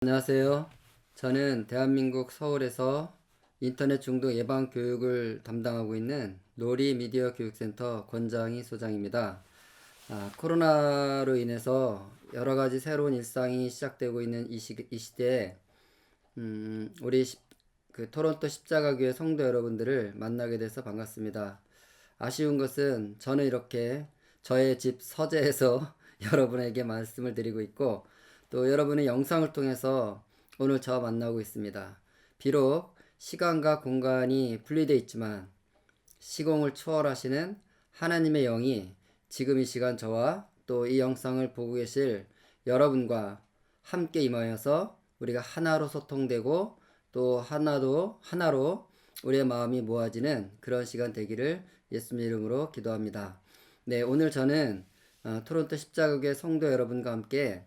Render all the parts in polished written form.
안녕하세요. 저는 대한민국 서울에서 인터넷 중독 예방 교육을 담당하고 있는 놀이 미디어 교육센터 권장희 소장입니다. 코로나로 인해서 여러 가지 새로운 일상이 시작되고 있는 이 시대에 우리 토론토 십자가교회 성도 여러분들을 만나게 돼서 반갑습니다. 아쉬운 것은 저는 이렇게 저의 집 서재에서 여러분에게 말씀을 드리고 있고 또 여러분의 영상을 통해서 오늘 저와 만나고 있습니다. 비록 시간과 공간이 분리되어 있지만 시공을 초월하시는 하나님의 영이 지금 이 시간 저와 또 이 영상을 보고 계실 여러분과 함께 임하여서 우리가 하나로 소통되고 또 하나로 우리의 마음이 모아지는 그런 시간 되기를 예수님 이름으로 기도합니다. 네, 오늘 저는 토론토 십자가교회 성도 여러분과 함께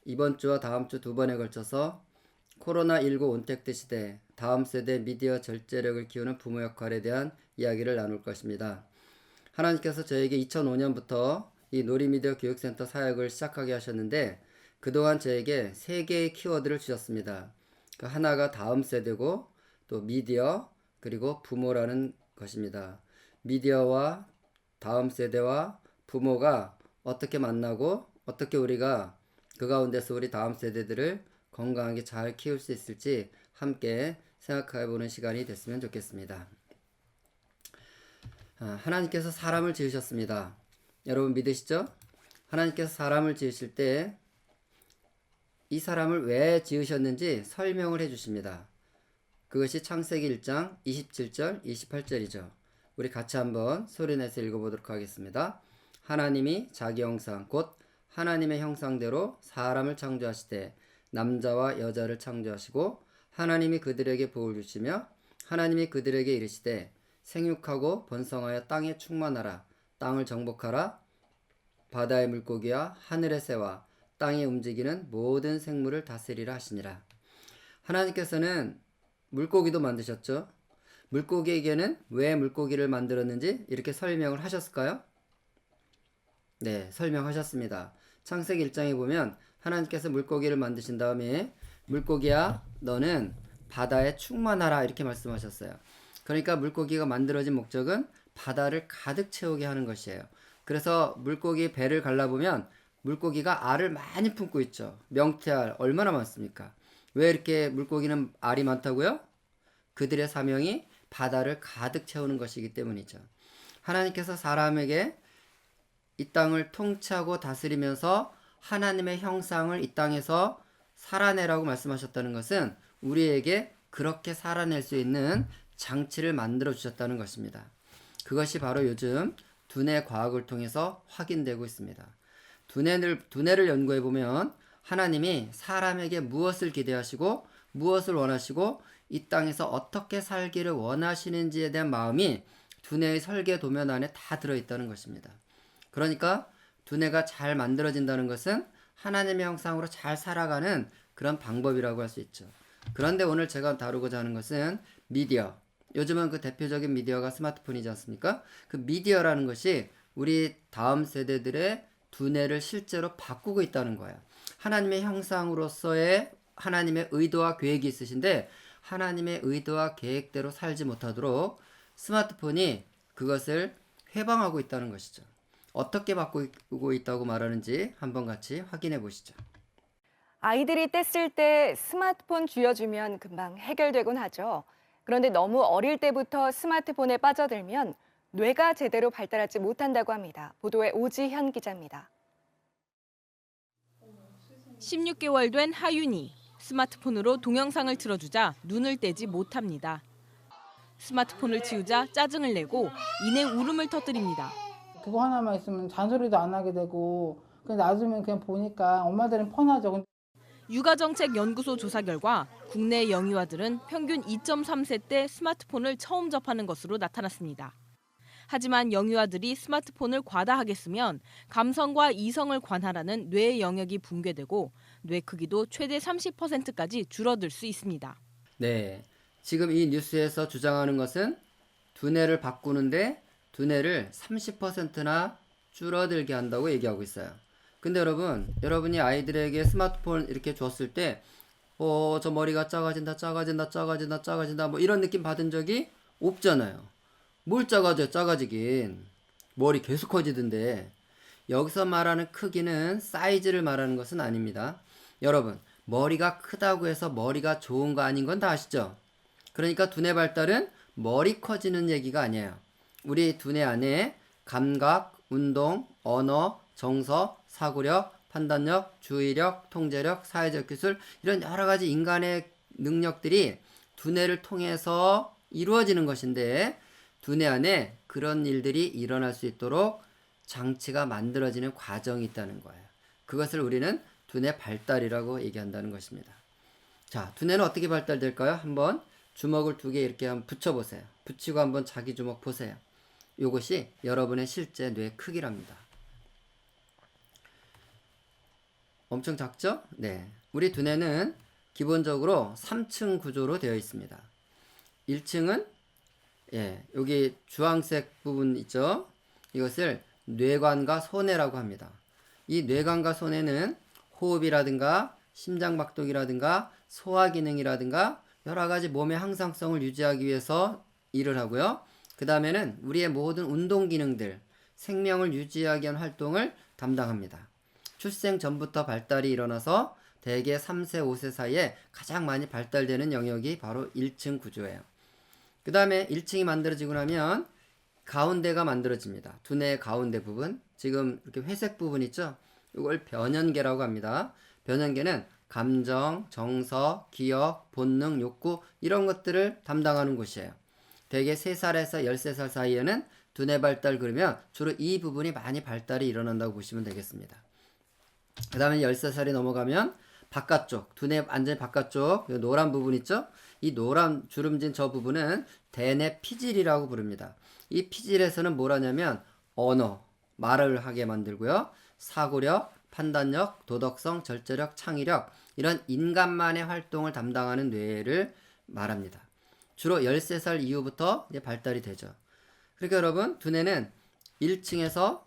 이번 주와 다음 주 두 번에 걸쳐서 코로나19 온택트 시대 다음 세대 미디어 절제력을 키우는 부모 역할에 대한 이야기를 나눌 것입니다. 하나님께서 저에게 2005년부터 이 놀이미디어 교육센터 사역을 시작하게 하셨는데 그동안 저에게 세 개의 키워드를 주셨습니다. 그 하나가 다음 세대고 또 미디어 그리고 부모라는 것입니다. 미디어와 다음 세대와 부모가 어떻게 만나고 어떻게 우리가 그 가운데서 우리 다음 세대들을 건강하게 잘 키울 수 있을지 함께 생각해보는 시간이 됐으면 좋겠습니다. 하나님께서 사람을 지으셨습니다. 여러분 믿으시죠? 하나님께서 사람을 지으실 때 이 사람을 왜 지으셨는지 설명을 해주십니다. 그것이 창세기 1장 27절 28절이죠. 우리 같이 한번 소리내서 읽어보도록 하겠습니다. 하나님이 자기 형상 곧 하나님의 형상대로 사람을 창조하시되 남자와 여자를 창조하시고 하나님이 그들에게 복을 주시며 하나님이 그들에게 이르시되 생육하고 번성하여 땅에 충만하라 땅을 정복하라 바다의 물고기와 하늘의 새와 땅에 움직이는 모든 생물을 다스리라 하시니라. 하나님께서는 물고기도 만드셨죠. 물고기에게는 왜 물고기를 만들었는지 이렇게 설명을 하셨을까요? 네, 설명하셨습니다. 창세기 1장에 보면 하나님께서 물고기를 만드신 다음에 물고기야 너는 바다에 충만하라 이렇게 말씀하셨어요. 그러니까 물고기가 만들어진 목적은 바다를 가득 채우게 하는 것이에요. 그래서 물고기 배를 갈라보면 물고기가 알을 많이 품고 있죠. 명태알 얼마나 많습니까? 왜 이렇게 물고기는 알이 많다고요? 그들의 사명이 바다를 가득 채우는 것이기 때문이죠. 하나님께서 사람에게 이 땅을 통치하고 다스리면서 하나님의 형상을 이 땅에서 살아내라고 말씀하셨다는 것은 우리에게 그렇게 살아낼 수 있는 장치를 만들어 주셨다는 것입니다. 그것이 바로 요즘 두뇌 과학을 통해서 확인되고 있습니다. 두뇌를 연구해 보면 하나님이 사람에게 무엇을 기대하시고 무엇을 원하시고 이 땅에서 어떻게 살기를 원하시는지에 대한 마음이 두뇌의 설계 도면 안에 다 들어있다는 것입니다. 그러니까 두뇌가 잘 만들어진다는 것은 하나님의 형상으로 잘 살아가는 그런 방법이라고 할 수 있죠. 그런데 오늘 제가 다루고자 하는 것은 미디어. 요즘은 그 대표적인 미디어가 스마트폰이지 않습니까? 그 미디어라는 것이 우리 다음 세대들의 두뇌를 실제로 바꾸고 있다는 거예요. 하나님의 형상으로서의 하나님의 의도와 계획이 있으신데 하나님의 의도와 계획대로 살지 못하도록 스마트폰이 그것을 회방하고 있다는 것이죠. 어떻게 바꾸고 있다고 말하는지 한번 같이 확인해 보시죠. 아이들이 뗐을 때 스마트폰 쥐어주면 금방 해결되곤 하죠. 그런데 너무 어릴 때부터 스마트폰에 빠져들면 뇌가 제대로 발달하지 못한다고 합니다. 보도에 오지현 기자입니다. 16개월 된 하윤이 스마트폰으로 동영상을 틀어주자 눈을 떼지 못합니다. 스마트폰을 치우자 짜증을 내고 이내 울음을 터뜨립니다. 그거 하나만 있으면 잔소리도 안 하게 되고 그냥 놔두면 그냥 보니까 엄마들은 편하죠. 육아정책연구소 조사 결과 국내 영유아들은 평균 2.3세 때 스마트폰을 처음 접하는 것으로 나타났습니다. 하지만 영유아들이 스마트폰을 과다하게 쓰면 감성과 이성을 관할하는 뇌의 영역이 붕괴되고 뇌 크기도 최대 30%까지 줄어들 수 있습니다. 네, 지금 이 뉴스에서 주장하는 것은 두뇌를 바꾸는데 두뇌를 30%나 줄어들게 한다고 얘기하고 있어요. 근데 여러분이 아이들에게 스마트폰 이렇게 줬을 때 저 머리가 작아진다 뭐 이런 느낌 받은 적이 없잖아요. 뭘 작아지긴. 머리 계속 커지던데. 여기서 말하는 크기는 사이즈를 말하는 것은 아닙니다. 여러분, 머리가 크다고 해서 머리가 좋은 거 아닌 건 다 아시죠? 그러니까 두뇌 발달은 머리 커지는 얘기가 아니에요. 우리 두뇌 안에 감각, 운동, 언어, 정서, 사고력, 판단력, 주의력, 통제력, 사회적 기술 이런 여러 가지 인간의 능력들이 두뇌를 통해서 이루어지는 것인데 두뇌 안에 그런 일들이 일어날 수 있도록 장치가 만들어지는 과정이 있다는 거예요. 그것을 우리는 두뇌 발달이라고 얘기한다는 것입니다. 자, 두뇌는 어떻게 발달될까요? 한번 주먹을 2개 이렇게 한번 붙여보세요. 붙이고 한번 자기 주먹 보세요. 이것이 여러분의 실제 뇌 크기랍니다. 엄청 작죠? 네. 우리 두뇌는 기본적으로 3층 구조로 되어 있습니다. 1층은 여기 주황색 부분 있죠? 이것을 뇌관과 소뇌라고 합니다. 이 뇌관과 소뇌는 호흡이라든가 심장박동이라든가 소화기능이라든가 여러가지 몸의 항상성을 유지하기 위해서 일을 하고요. 그 다음에는 우리의 모든 운동기능들, 생명을 유지하기 위한 활동을 담당합니다. 출생 전부터 발달이 일어나서 대개 3세, 5세 사이에 가장 많이 발달되는 영역이 바로 1층 구조예요. 그 다음에 1층이 만들어지고 나면 가운데가 만들어집니다. 두뇌의 가운데 부분, 지금 이렇게 회색 부분 있죠? 이걸 변연계라고 합니다. 변연계는 감정, 정서, 기억, 본능, 욕구 이런 것들을 담당하는 곳이에요. 대개 3살에서 13살 사이에는 두뇌 발달 그러면 주로 이 부분이 많이 발달이 일어난다고 보시면 되겠습니다. 그 다음에 13살이 넘어가면 바깥쪽, 두뇌 완전히 바깥쪽 노란 부분 있죠? 이 노란 주름진 저 부분은 대뇌 피질이라고 부릅니다. 이 피질에서는 뭘 하냐면 언어, 말을 하게 만들고요. 사고력, 판단력, 도덕성, 절제력, 창의력 이런 인간만의 활동을 담당하는 뇌를 말합니다. 주로 13살 이후부터 이제 발달이 되죠. 그러니까 여러분 두뇌는 1층에서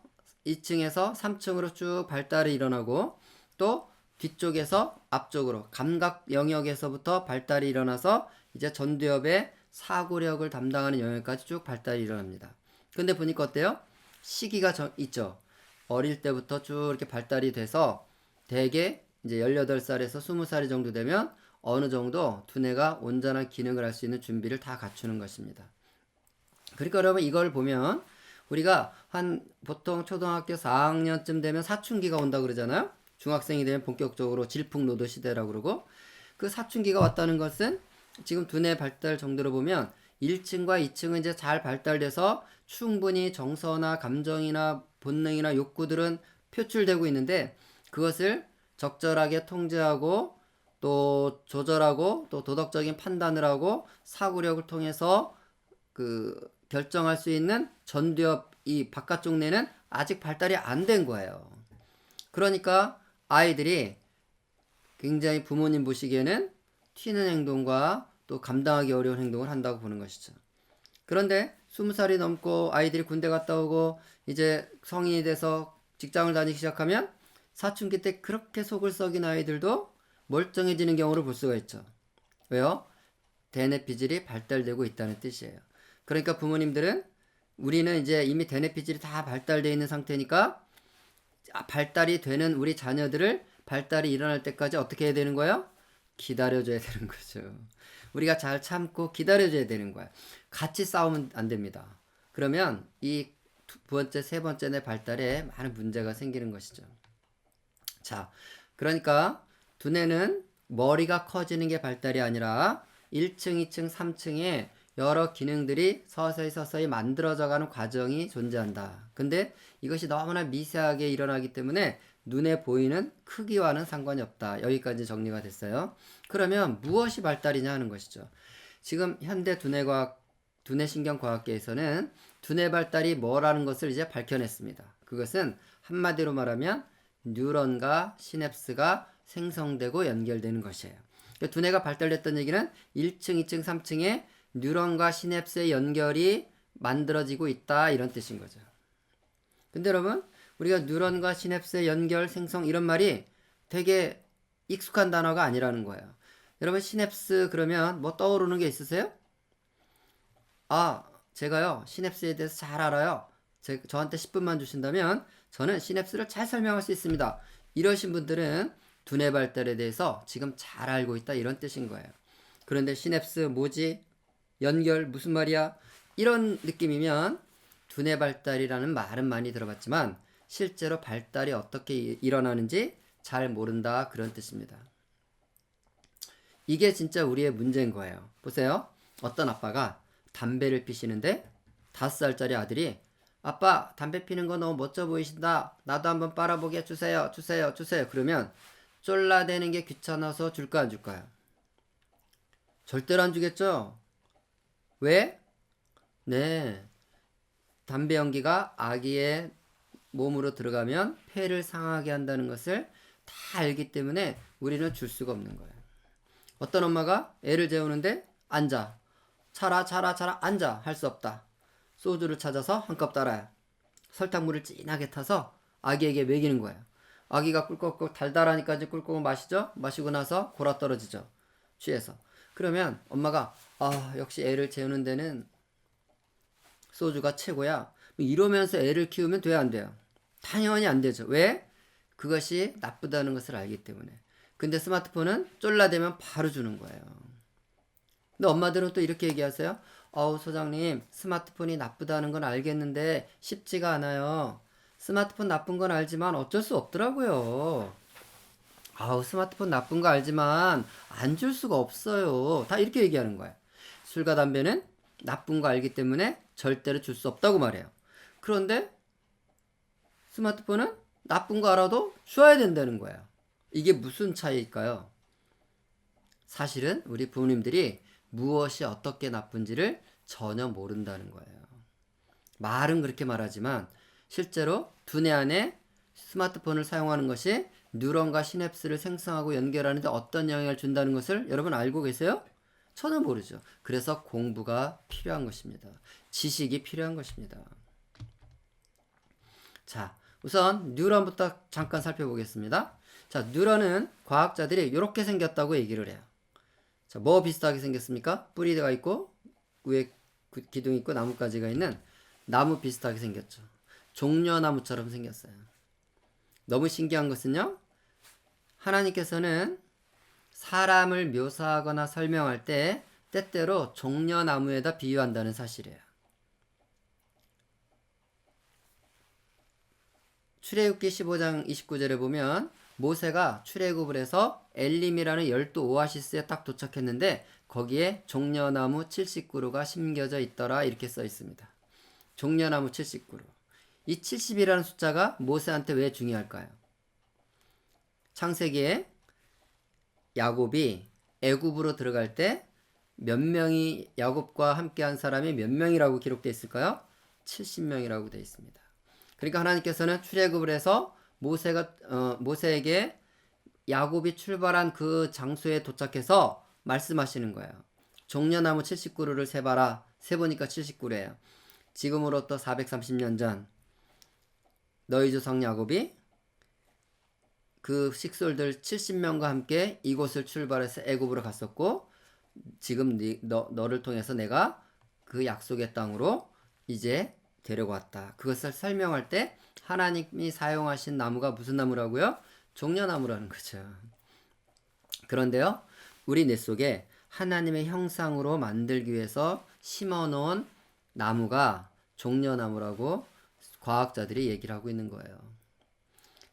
2층에서 3층으로 쭉 발달이 일어나고 또 뒤쪽에서 앞쪽으로 감각 영역에서부터 발달이 일어나서 이제 전두엽의 사고력을 담당하는 영역까지 쭉 발달이 일어납니다. 근데 보니까 어때요? 시기가 있죠. 어릴 때부터 쭉 이렇게 발달이 돼서 대개 이제 18살에서 20살 정도 되면 어느 정도 두뇌가 온전한 기능을 할 수 있는 준비를 다 갖추는 것입니다. 그러니까 여러분 이걸 보면 우리가 한 보통 초등학교 4학년쯤 되면 사춘기가 온다 그러잖아요. 중학생이 되면 본격적으로 질풍노도 시대라고 그러고 그 사춘기가 왔다는 것은 지금 두뇌 발달 정도로 보면 1층과 2층은 이제 잘 발달돼서 충분히 정서나 감정이나 본능이나 욕구들은 표출되고 있는데 그것을 적절하게 통제하고 또 조절하고 또 도덕적인 판단을 하고 사고력을 통해서 결정할 수 있는 전두엽 이 바깥쪽 뇌는 아직 발달이 안 된 거예요. 그러니까 아이들이 굉장히 부모님 보시기에는 튀는 행동과 또 감당하기 어려운 행동을 한다고 보는 것이죠. 그런데 20살이 넘고 아이들이 군대 갔다 오고 이제 성인이 돼서 직장을 다니기 시작하면 사춘기 때 그렇게 속을 썩인 아이들도 멀쩡해지는 경우를 볼 수가 있죠. 왜요? 대뇌 피질이 발달되고 있다는 뜻이에요. 그러니까 부모님들은 우리는 이제 이미 대뇌 피질이 다 발달되어 있는 상태니까 발달이 되는 우리 자녀들을 발달이 일어날 때까지 어떻게 해야 되는 거예요? 기다려줘야 되는 거죠. 우리가 잘 참고 기다려줘야 되는 거야. 같이 싸우면 안 됩니다. 그러면 이 두 번째, 세 번째 뇌 발달에 많은 문제가 생기는 것이죠. 자, 그러니까 두뇌는 머리가 커지는 게 발달이 아니라 1층, 2층, 3층에 여러 기능들이 서서히 만들어져가는 과정이 존재한다. 근데 이것이 너무나 미세하게 일어나기 때문에 눈에 보이는 크기와는 상관이 없다. 여기까지 정리가 됐어요. 그러면 무엇이 발달이냐 하는 것이죠. 지금 현대 두뇌신경과학계에서는 두뇌 발달이 뭐라는 것을 이제 밝혀냈습니다. 그것은 한마디로 말하면 뉴런과 시냅스가 생성되고 연결되는 것이에요. 그러니까 두뇌가 발달됐다는 얘기는 1층, 2층, 3층에 뉴런과 시냅스의 연결이 만들어지고 있다 이런 뜻인 거죠. 근데 여러분 우리가 뉴런과 시냅스의 연결, 생성 이런 말이 되게 익숙한 단어가 아니라는 거예요. 여러분 시냅스 그러면 뭐 떠오르는 게 있으세요? 아, 제가요 시냅스에 대해서 잘 알아요. 저한테 10분만 주신다면 저는 시냅스를 잘 설명할 수 있습니다. 이러신 분들은 두뇌 발달에 대해서 지금 잘 알고 있다 이런 뜻인 거예요. 그런데 시냅스 뭐지? 연결 무슨 말이야? 이런 느낌이면 두뇌 발달이라는 말은 많이 들어봤지만 실제로 발달이 어떻게 일어나는지 잘 모른다 그런 뜻입니다. 이게 진짜 우리의 문제인 거예요. 보세요. 어떤 아빠가 담배를 피시는데 5살짜리 아들이 아빠 담배 피는 거 너무 멋져 보이신다. 나도 한번 빨아보게 주세요. 주세요. 주세요. 그러면 쫄라대는 게 귀찮아서 줄까 안 줄까요? 절대로 안 주겠죠? 왜? 네. 담배 연기가 아기의 몸으로 들어가면 폐를 상하게 한다는 것을 다 알기 때문에 우리는 줄 수가 없는 거예요. 어떤 엄마가 애를 재우는데 앉아. 차라 앉아. 할 수 없다. 소주를 찾아서 한 컵 따라요. 설탕물을 진하게 타서 아기에게 먹이는 거예요. 아기가 꿀꺽꿀 달달하니까 이제 꿀꺽 마시죠. 마시고 나서 골아 떨어지죠. 취해서. 그러면 엄마가 역시 애를 재우는 데는 소주가 최고야. 이러면서 애를 키우면 돼야 안 돼요? 당연히 안 되죠. 왜? 그것이 나쁘다는 것을 알기 때문에. 근데 스마트폰은 쫄라대면 바로 주는 거예요. 근데 엄마들은 또 이렇게 얘기하세요. 소장님, 스마트폰이 나쁘다는 건 알겠는데 쉽지가 않아요. 스마트폰 나쁜 건 알지만 어쩔 수 없더라고요. 스마트폰 나쁜 거 알지만 안 줄 수가 없어요. 다 이렇게 얘기하는 거예요. 술과 담배는 나쁜 거 알기 때문에 절대로 줄 수 없다고 말해요. 그런데 스마트폰은 나쁜 거 알아도 줘야 된다는 거예요. 이게 무슨 차이일까요? 사실은 우리 부모님들이 무엇이 어떻게 나쁜지를 전혀 모른다는 거예요. 말은 그렇게 말하지만 실제로 두뇌 안에 스마트폰을 사용하는 것이 뉴런과 시냅스를 생성하고 연결하는데 어떤 영향을 준다는 것을 여러분 알고 계세요? 전혀 모르죠. 그래서 공부가 필요한 것입니다. 지식이 필요한 것입니다. 자, 우선 뉴런부터 잠깐 살펴보겠습니다. 자, 뉴런은 과학자들이 이렇게 생겼다고 얘기를 해요. 자, 뭐 비슷하게 생겼습니까? 뿌리가 있고 위에 기둥이 있고 나뭇가지가 있는 나무 비슷하게 생겼죠. 종려나무처럼 생겼어요. 너무 신기한 것은요. 하나님께서는 사람을 묘사하거나 설명할 때 때때로 종려나무에다 비유한다는 사실이에요. 출애굽기 15장 29절에 보면 모세가 출애굽을 해서 엘림이라는 열두 오아시스에 딱 도착했는데 거기에 종려나무 70그루가 심겨져 있더라 이렇게 써 있습니다. 종려나무 70그루. 이 70이라는 숫자가 모세한테 왜 중요할까요? 창세기에 야곱이 애굽으로 들어갈 때 몇 명이 야곱과 함께한 사람이 몇 명이라고 기록되어 있을까요? 70명이라고 되어 있습니다. 그러니까 하나님께서는 출애굽을 해서 모세에게 야곱이 출발한 그 장소에 도착해서 말씀하시는 거예요. 종려나무 70그루를 세봐라. 세보니까 70그루예요. 지금으로부터 430년 전 너희 조상 야곱이 그 식솔들 70명과 함께 이곳을 출발해서 애굽으로 갔었고 지금 너를 통해서 내가 그 약속의 땅으로 이제 데려왔다. 그것을 설명할 때 하나님이 사용하신 나무가 무슨 나무라고요? 종려나무라는 거죠. 그런데요, 우리 뇌 속에 하나님의 형상으로 만들기 위해서 심어놓은 나무가 종려나무라고 과학자들이 얘기를 하고 있는 거예요.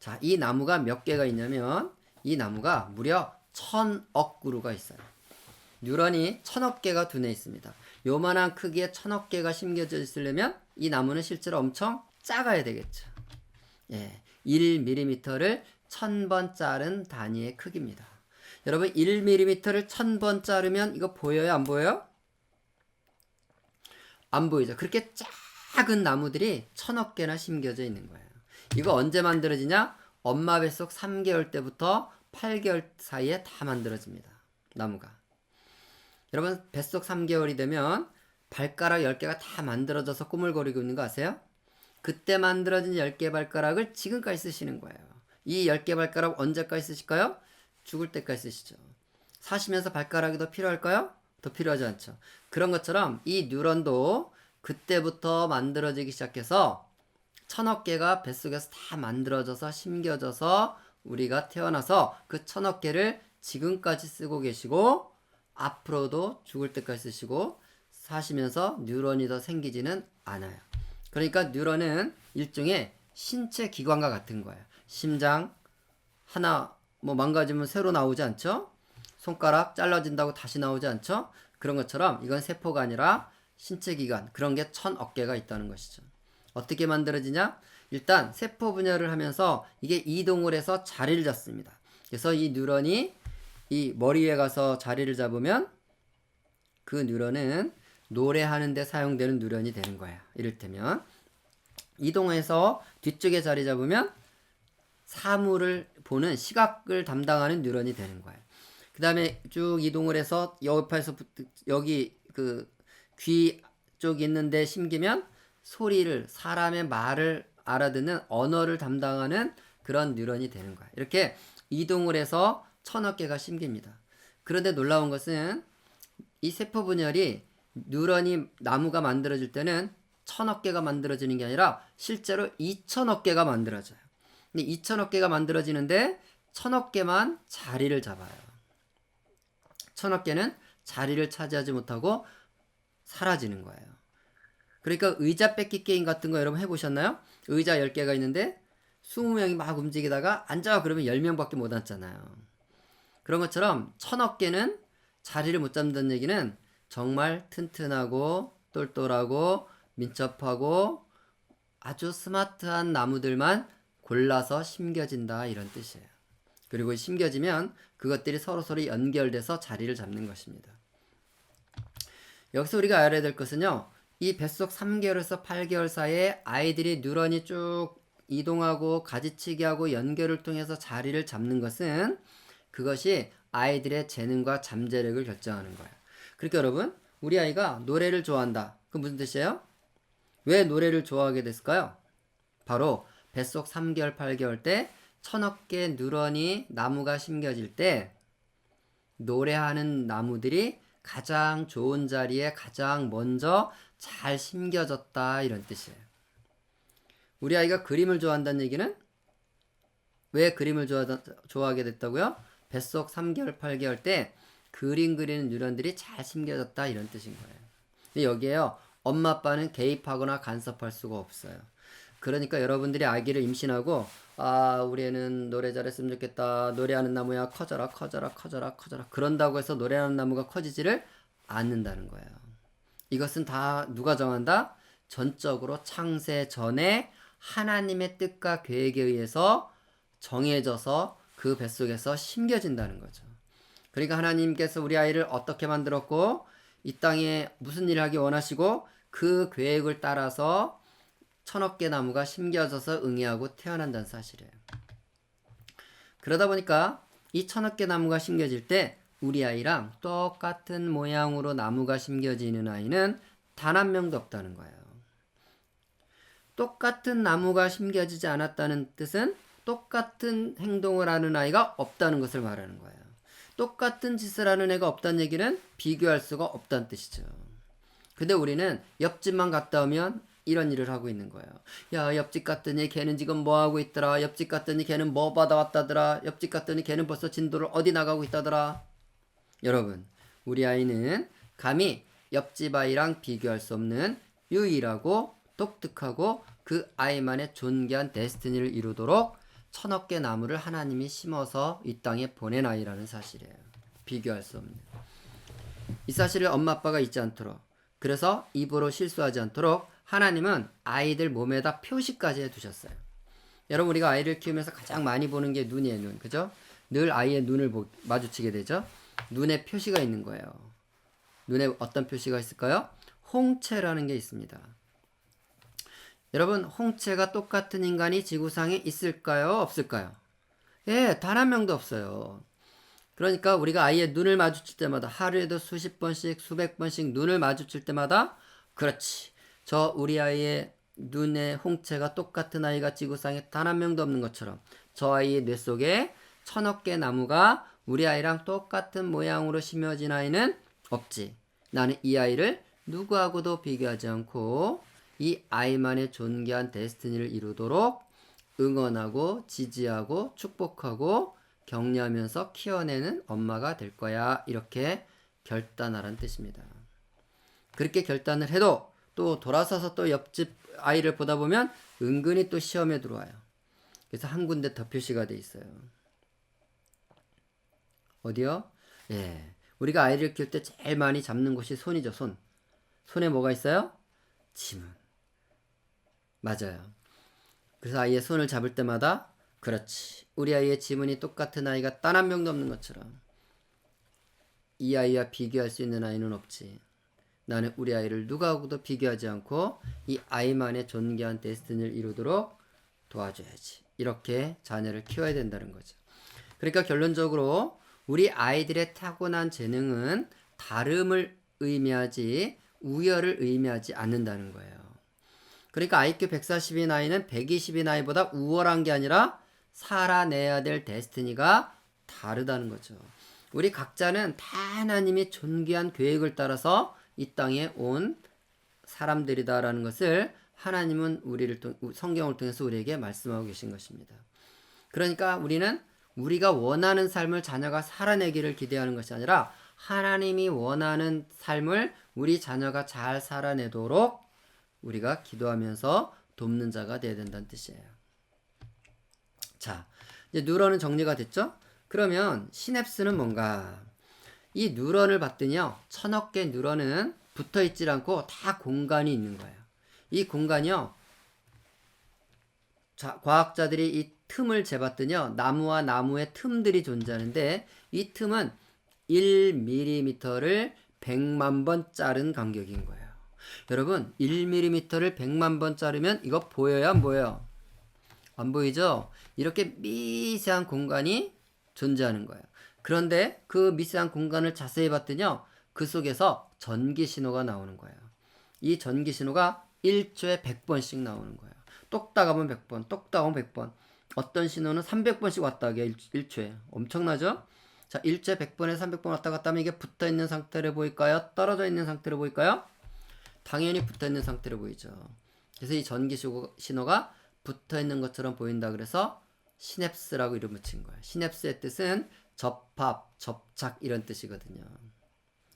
자, 이 나무가 몇 개가 있냐면 이 나무가 무려 1000억 그루가 있어요. 뉴런이 1000억 개가 두뇌에 있습니다. 요만한 크기의 1000억 개가 심겨져 있으려면 이 나무는 실제로 엄청 작아야 되겠죠. 1mm를 1000번 자른 단위의 크기입니다. 여러분 1mm를 1000번 자르면 이거 보여요? 안 보여요? 안 보이죠. 그렇게 작은 나무들이 1000억 개나 심겨져 있는 거예요. 이거 언제 만들어지냐? 엄마 뱃속 3개월 때부터 8개월 사이에 다 만들어집니다. 나무가. 여러분 뱃속 3개월이 되면 발가락 10개가 다 만들어져서 꾸물거리고 있는 거 아세요? 그때 만들어진 10개 발가락을 지금까지 쓰시는 거예요. 이 10개 발가락 언제까지 쓰실까요? 죽을 때까지 쓰시죠. 사시면서 발가락이 더 필요할까요? 더 필요하지 않죠. 그런 것처럼 이 뉴런도 그때부터 만들어지기 시작해서 천억 개가 뱃속에서 다 만들어져서 심겨져서 우리가 태어나서 그 천억 개를 지금까지 쓰고 계시고 앞으로도 죽을 때까지 쓰시고 사시면서 뉴런이 더 생기지는 않아요. 그러니까 뉴런은 일종의 신체 기관과 같은 거예요. 심장 하나 뭐 망가지면 새로 나오지 않죠? 손가락 잘라진다고 다시 나오지 않죠? 그런 것처럼 이건 세포가 아니라 신체 기관, 그런 게 1000억 개가 있다는 것이죠. 어떻게 만들어지냐? 일단 세포 분열을 하면서 이게 이동을 해서 자리를 잡습니다. 그래서 이 뉴런이 이 머리 위에 가서 자리를 잡으면 그 뉴런은 노래하는 데 사용되는 뉴런이 되는 거예요. 이를테면 이동해서 뒤쪽에 자리 잡으면 사물을 보는 시각을 담당하는 뉴런이 되는 거예요. 그 다음에 쭉 이동을 해서 옆에서 여기 그 귀 쪽 있는데 심기면 소리를, 사람의 말을 알아듣는 언어를 담당하는 그런 뉴런이 되는 거예요. 이렇게 이동을 해서 1000억 개가 심깁니다. 그런데 놀라운 것은 이 세포 분열이 뉴런이 나무가 만들어질 때는 1000억 개가 만들어지는 게 아니라 실제로 2000억 개가 만들어져요. 근데 2000억 개가 만들어지는데 1000억 개만 자리를 잡아요. 1000억 개는 자리를 차지하지 못하고 사라지는 거예요. 그러니까 의자 뺏기 게임 같은 거 여러분 해보셨나요? 의자 10개가 있는데 20명이 막 움직이다가 앉아 그러면 10명밖에 못 앉잖아요. 그런 것처럼 1000억 개는 자리를 못 잡는다는 얘기는 정말 튼튼하고 똘똘하고 민첩하고 아주 스마트한 나무들만 골라서 심겨진다, 이런 뜻이에요. 그리고 심겨지면 그것들이 서로서로 연결돼서 자리를 잡는 것입니다. 여기서 우리가 알아야 될 것은요, 이 뱃속 3개월에서 8개월 사이에 아이들이 뉴런이 쭉 이동하고 가지치기 하고 연결을 통해서 자리를 잡는 것은 그것이 아이들의 재능과 잠재력을 결정하는 거예요. 그러니까 여러분, 우리 아이가 노래를 좋아한다. 그 무슨 뜻이에요? 왜 노래를 좋아하게 됐을까요? 바로 뱃속 3개월, 8개월 때 1000억 개 뉴런이 나무가 심겨질 때 노래하는 나무들이 가장 좋은 자리에 가장 먼저 잘 심겨졌다, 이런 뜻이에요. 우리 아이가 그림을 좋아한다는 얘기는 왜 그림을 좋아하게 됐다고요? 뱃속 3개월, 8개월 때 그림 그리는 뉴런들이 잘 심겨졌다, 이런 뜻인 거예요. 근데 여기에요, 엄마 아빠는 개입하거나 간섭할 수가 없어요. 그러니까 여러분들이 아기를 임신하고 우리 애는 노래 잘했으면 좋겠다, 노래하는 나무야 커져라 커져라 커져라 커져라, 그런다고 해서 노래하는 나무가 커지지를 않는다는 거예요. 이것은 다 누가 정한다? 전적으로 창세 전에 하나님의 뜻과 계획에 의해서 정해져서 그 뱃속에서 심겨진다는 거죠. 그러니까 하나님께서 우리 아이를 어떻게 만들었고 이 땅에 무슨 일을 하기 원하시고 그 계획을 따라서 1000억 개 나무가 심겨져서 응애하고 태어난다는 사실이에요. 그러다 보니까 이 1000억 개 나무가 심겨질 때 우리 아이랑 똑같은 모양으로 나무가 심겨지는 아이는 단 한 명도 없다는 거예요. 똑같은 나무가 심겨지지 않았다는 뜻은 똑같은 행동을 하는 아이가 없다는 것을 말하는 거예요. 똑같은 짓을 하는 애가 없다는 얘기는 비교할 수가 없다는 뜻이죠. 근데 우리는 옆집만 갔다 오면 이런 일을 하고 있는 거예요. 야, 옆집 갔더니 걔는 지금 뭐 하고 있더라. 옆집 갔더니 걔는 뭐 받아왔다더라. 옆집 갔더니 걔는 벌써 진도를 어디 나가고 있다더라. 여러분, 우리 아이는 감히 옆집 아이랑 비교할 수 없는 유일하고 독특하고 그 아이만의 존귀한 데스티니를 이루도록 1000억 개 나무를 하나님이 심어서 이 땅에 보낸 아이라는 사실이에요. 비교할 수 없는. 이 사실을 엄마 아빠가 잊지 않도록, 그래서 입으로 실수하지 않도록 하나님은 아이들 몸에다 표시까지 해두셨어요. 여러분, 우리가 아이를 키우면서 가장 많이 보는 게 눈이에요. 눈. 그죠? 늘 아이의 눈을 마주치게 되죠. 눈에 표시가 있는 거예요. 눈에 어떤 표시가 있을까요? 홍채라는 게 있습니다. 여러분, 홍채가 똑같은 인간이 지구상에 있을까요? 없을까요? 예, 단 한 명도 없어요. 그러니까 우리가 아이의 눈을 마주칠 때마다, 하루에도 수십 번씩 수백 번씩 눈을 마주칠 때마다, 그렇지, 저 우리 아이의 눈에 홍채가 똑같은 아이가 지구상에 단 한 명도 없는 것처럼 저 아이의 뇌 속에 1000억 개 나무가 우리 아이랑 똑같은 모양으로 심어진 아이는 없지. 나는 이 아이를 누구하고도 비교하지 않고 이 아이만의 존귀한 데스티니를 이루도록 응원하고 지지하고 축복하고 격려하면서 키워내는 엄마가 될 거야. 이렇게 결단하라는 뜻입니다. 그렇게 결단을 해도 또 돌아서서 또 옆집 아이를 보다 보면 은근히 또 시험에 들어와요. 그래서 한 군데 더 표시가 돼 있어요. 어디요? 예. 우리가 아이를 키울 때 제일 많이 잡는 곳이 손이죠, 손. 손에 뭐가 있어요? 지문. 맞아요. 그래서 아이의 손을 잡을 때마다 그렇지. 우리 아이의 지문이 똑같은 아이가 단 한 명도 없는 것처럼 이 아이와 비교할 수 있는 아이는 없지. 나는 우리 아이를 누구하고도 비교하지 않고 이 아이만의 존귀한 데스티니를 이루도록 도와줘야지. 이렇게 자녀를 키워야 된다는 거죠. 그러니까 결론적으로 우리 아이들의 타고난 재능은 다름을 의미하지 우열을 의미하지 않는다는 거예요. 그러니까 IQ 140인 아이는 120인 아이보다 우월한 게 아니라 살아내야 될 데스티니가 다르다는 거죠. 우리 각자는 다 하나님이 존귀한 계획을 따라서 이 땅에 온 사람들이다라는 것을 하나님은 성경을 통해서 우리에게 말씀하고 계신 것입니다. 그러니까 우리는 우리가 원하는 삶을 자녀가 살아내기를 기대하는 것이 아니라 하나님이 원하는 삶을 우리 자녀가 잘 살아내도록 우리가 기도하면서 돕는 자가 되어야 된다는 뜻이에요. 자, 이제 뉴런은 정리가 됐죠? 그러면 시냅스는 뭔가? 이 뉴런을 봤더니요, 1000억 개 뉴런은 붙어 있질 않고 다 공간이 있는 거예요. 이 공간이요, 자, 과학자들이 이 틈을 재봤더니요, 나무와 나무의 틈들이 존재하는데 이 틈은 1mm를 100만 번 자른 간격인 거예요. 여러분, 1mm를 100만 번 자르면 이거 보여요, 안 보여요? 안 보이죠? 이렇게 미세한 공간이 존재하는 거예요. 그런데 그 미세한 공간을 자세히 봤더니요, 그 속에서 전기 신호가 나오는 거예요. 이 전기 신호가 1초에 100번씩 나오는 거예요. 똑딱 하면 100번, 똑딱 하면 100번. 어떤 신호는 300번씩 왔다 하게 1초에. 엄청나죠? 자, 1초에 100번에 300번 왔다 갔다 하면 이게 붙어 있는 상태로 보일까요? 떨어져 있는 상태로 보일까요? 당연히 붙어 있는 상태로 보이죠. 그래서 이 전기 신호가 붙어 있는 것처럼 보인다 그래서 시냅스라고 이름 붙인 거예요. 시냅스의 뜻은 접합, 접착 이런 뜻이거든요.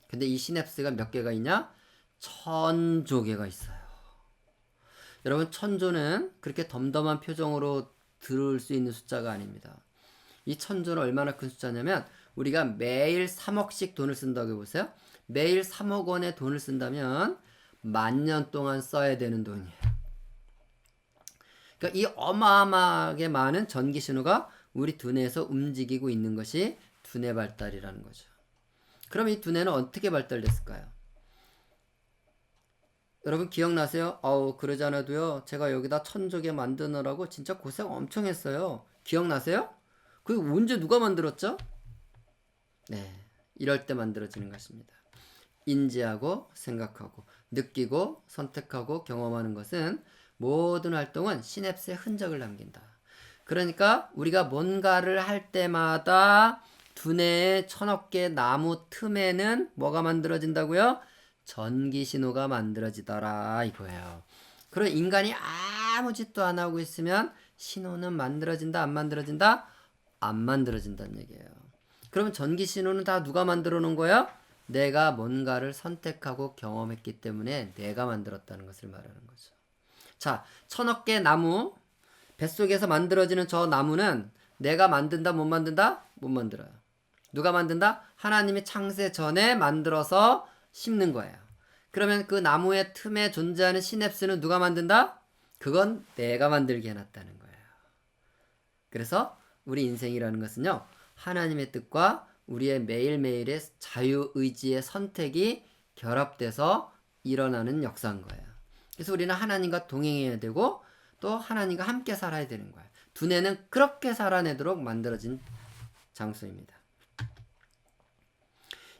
근데 이 시냅스가 몇 개가 있냐? 1000조 개가 있어요. 여러분, 1000조는 그렇게 덤덤한 표정으로 들을 수 있는 숫자가 아닙니다. 이 1000조는 얼마나 큰 숫자냐면 우리가 매일 3억씩 돈을 쓴다고 해보세요. 매일 3억 원의 돈을 쓴다면 10,000년 동안 써야 되는 돈이에요. 그러니까 이 어마어마하게 많은 전기 신호가 우리 두뇌에서 움직이고 있는 것이 두뇌 발달이라는 거죠. 그럼 이 두뇌는 어떻게 발달됐을까요? 여러분 기억나세요? 그러지 않아도요, 제가 여기다 1000조 개 만드느라고 진짜 고생 엄청 했어요. 기억나세요? 그게 언제 누가 만들었죠? 네, 이럴 때 만들어지는 것입니다. 인지하고 생각하고 느끼고 선택하고 경험하는 것은 모든 활동은 시냅스의 흔적을 남긴다. 그러니까 우리가 뭔가를 할 때마다 두뇌의 1000억 개 나무 틈에는 뭐가 만들어진다고요? 전기 신호가 만들어지더라 이거예요. 그럼 인간이 아무 짓도 안 하고 있으면 신호는 만들어진다, 안 만들어진다? 안 만들어진다는 얘기예요. 그럼 전기 신호는 다 누가 만들어 놓은 거예요? 내가 뭔가를 선택하고 경험했기 때문에 내가 만들었다는 것을 말하는 거죠. 자, 1000억 개 나무, 뱃속에서 만들어지는 저 나무는 내가 만든다, 못 만든다? 못 만들어요. 누가 만든다? 하나님이 창세 전에 만들어서 심는 거예요. 그러면 그 나무의 틈에 존재하는 시냅스는 누가 만든다? 그건 내가 만들게 해놨다는 거예요. 그래서 우리 인생이라는 것은요, 하나님의 뜻과 우리의 매일매일의 자유의지의 선택이 결합돼서 일어나는 역사인 거예요. 그래서 우리는 하나님과 동행해야 되고 또 하나님과 함께 살아야 되는 거예요. 두뇌는 그렇게 살아내도록 만들어진 장소입니다.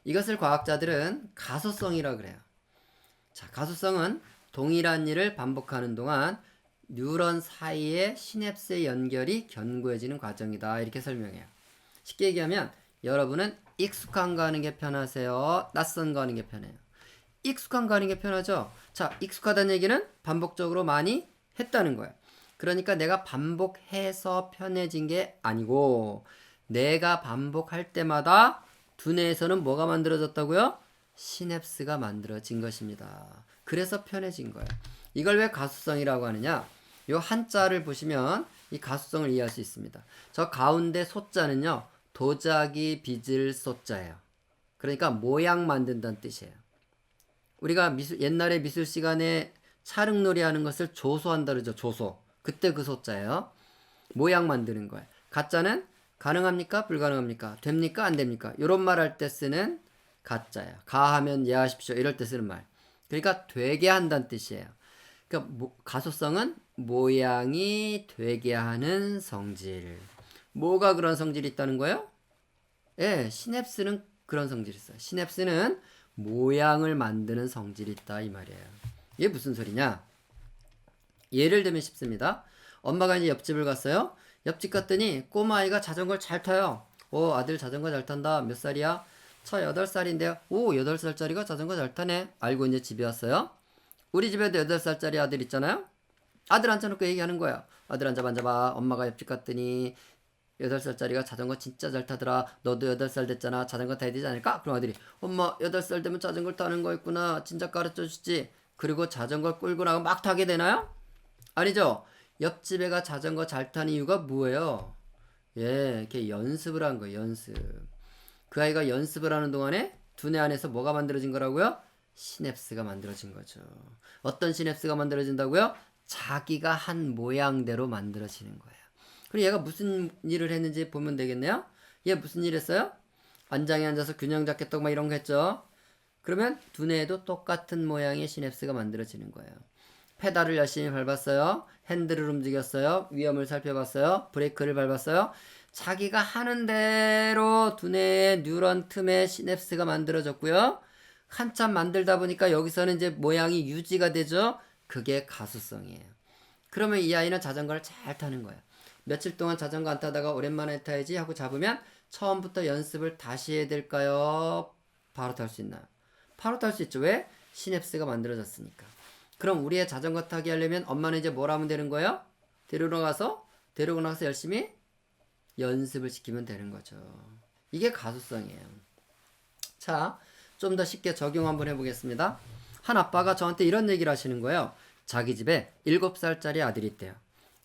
이것을 과학자들은 가소성이라고 그래요. 자, 가소성은 동일한 일을 반복하는 동안 뉴런 사이의 시냅스의 연결이 견고해지는 과정이다. 이렇게 설명해요. 쉽게 얘기하면 여러분은 익숙한 거 하는 게 편하세요? 낯선 거 하는 게 편해요? 익숙한 거 하는 게 편하죠? 자, 익숙하다는 얘기는 반복적으로 많이 했다는 거예요. 그러니까 내가 반복해서 편해진 게 아니고 내가 반복할 때마다 두뇌에서는 뭐가 만들어졌다고요? 시냅스가 만들어진 것입니다. 그래서 편해진 거예요. 이걸 왜 가수성이라고 하느냐? 요 한자를 보시면 이 가수성을 이해할 수 있습니다. 저 가운데 소자는요, 도자기 빚을 소자예요. 그러니까 모양 만든다는 뜻이에요. 우리가 옛날에 미술 시간에 찰흙놀이 하는 것을 조소한다 그러죠. 조소. 그때 그 소자예요. 모양 만드는 거예요. 가짜는 가능합니까? 불가능합니까? 됩니까? 안 됩니까? 이런 말 할 때 쓰는 가짜예요. 가하면 예하십시오. 이럴 때 쓰는 말. 그러니까 되게 한다는 뜻이에요. 그러니까 가소성은 모양이 되게 하는 성질. 뭐가 그런 성질이 있다는 거예요? 예, 시냅스는 그런 성질이 있어요. 시냅스는 모양을 만드는 성질이 있다 이 말이에요. 이게 무슨 소리냐? 예를 들면 쉽습니다. 엄마가 이제 옆집을 갔어요. 옆집 갔더니 꼬마아이가 자전거를 잘 타요. 오, 아들 자전거 잘 탄다. 몇 살이야? 저 8살인데요. 오, 8살짜리가 자전거 잘 타네. 알고 이제 집에 왔어요. 우리 집에도 8살짜리 아들 있잖아요. 아들 앉혀놓고 얘기하는 거예요. 아들 앉아봐. 엄마가 옆집 갔더니 8살짜리가 자전거 진짜 잘 타더라. 너도 8살 됐잖아. 자전거 타야 되지 않을까? 그럼 아들이 엄마 8살 되면 자전거 타는 거 있구나. 진짜 가르쳐 주지. 그리고 자전거 끌고 나가 막 타게 되나요? 아니죠. 옆집 애가 자전거 잘 타는 이유가 뭐예요? 예, 이렇게 연습을 한 거예요. 연습. 그 아이가 연습을 하는 동안에 두뇌 안에서 뭐가 만들어진 거라고요? 시냅스가 만들어진 거죠. 어떤 시냅스가 만들어진다고요? 자기가 한 모양대로 만들어지는 거예요. 그럼 얘가 무슨 일을 했는지 보면 되겠네요. 얘 무슨 일 했어요? 안장에 앉아서 균형 잡겠다고 막 이런 거 했죠. 그러면 두뇌에도 똑같은 모양의 시냅스가 만들어지는 거예요. 페달을 열심히 밟았어요. 핸들을 움직였어요. 위험을 살펴봤어요. 브레이크를 밟았어요. 자기가 하는 대로 두뇌의 뉴런 틈에 시냅스가 만들어졌고요. 한참 만들다 보니까 여기서는 이제 모양이 유지가 되죠. 그게 가수성이에요. 그러면 이 아이는 자전거를 잘 타는 거예요. 며칠 동안 자전거 안 타다가 오랜만에 타야지 하고 잡으면 처음부터 연습을 다시 해야 될까요? 바로 탈 수 있나요? 바로 탈 수 있죠. 왜? 시냅스가 만들어졌으니까. 그럼 우리의 자전거 타기 하려면 엄마는 이제 뭘 하면 되는 거예요? 데리고 나서 열심히 연습을 시키면 되는 거죠. 이게 가수성이에요. 자, 좀 더 쉽게 적용 한번 해보겠습니다. 한 아빠가 저한테 이런 얘기를 하시는 거예요. 자기 집에 7살짜리 아들이 있대요.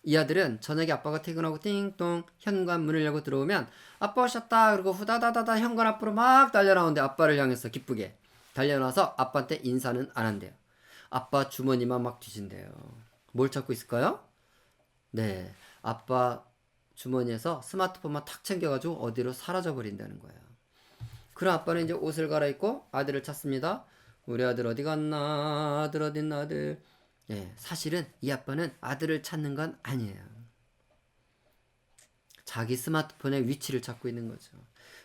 이 아들은 저녁에 아빠가 퇴근하고 띵동 현관 문을 열고 들어오면 아빠 오셨다 그러고 후다다다다 현관 앞으로 막 달려나오는데 아빠를 향해서 기쁘게 달려나와서 아빠한테 인사는 안 한대요. 아빠 주머니만 막 뒤진대요. 뭘 찾고 있을까요? 네, 아빠 주머니에서 스마트폰만 탁 챙겨가지고 어디로 사라져 버린다는 거예요. 그럼 아빠는 이제 옷을 갈아입고 아들을 찾습니다. 우리 아들 어디 갔나? 아들 어딨나 아들. 예, 사실은 이 아빠는 아들을 찾는 건 아니에요. 자기 스마트폰의 위치를 찾고 있는 거죠.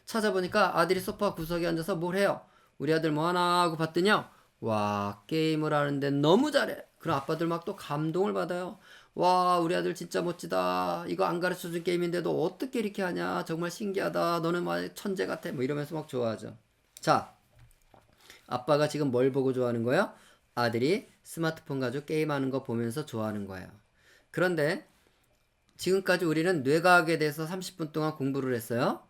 찾아보니까 아들이 소파 구석에 앉아서 뭘 해요? 우리 아들 뭐 하나 하고 봤더니요. 와, 게임을 하는데 너무 잘해. 그럼 아빠들 막 또 감동을 받아요. 와, 우리 아들 진짜 멋지다. 이거 안 가르쳐준 게임인데도 어떻게 이렇게 하냐. 정말 신기하다. 너는 막 천재 같아. 뭐 이러면서 막 좋아하죠. 자, 아빠가 지금 뭘 보고 좋아하는 거예요? 아들이 스마트폰 가지고 게임하는 거 보면서 좋아하는 거예요. 그런데 지금까지 우리는 뇌과학에 대해서 30분 동안 공부를 했어요.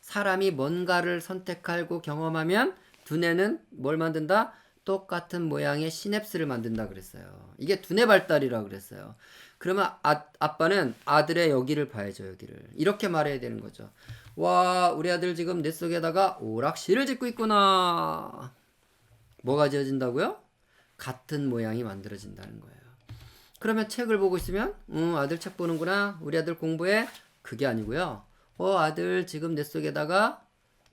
사람이 뭔가를 선택하고 경험하면 두뇌는 뭘 만든다? 똑같은 모양의 시냅스를 만든다 그랬어요. 이게 두뇌 발달이라고 그랬어요. 그러면 아빠는 아들의 여기를 봐야죠. 여기를. 이렇게 말해야 되는 거죠. 와, 우리 아들 지금 뇌 속에다가 오락실을 짓고 있구나. 뭐가 지어진다고요? 같은 모양이 만들어진다는 거예요. 그러면 책을 보고 있으면 아들 책 보는구나. 우리 아들 공부해. 그게 아니고요. 아들 지금 뇌 속에다가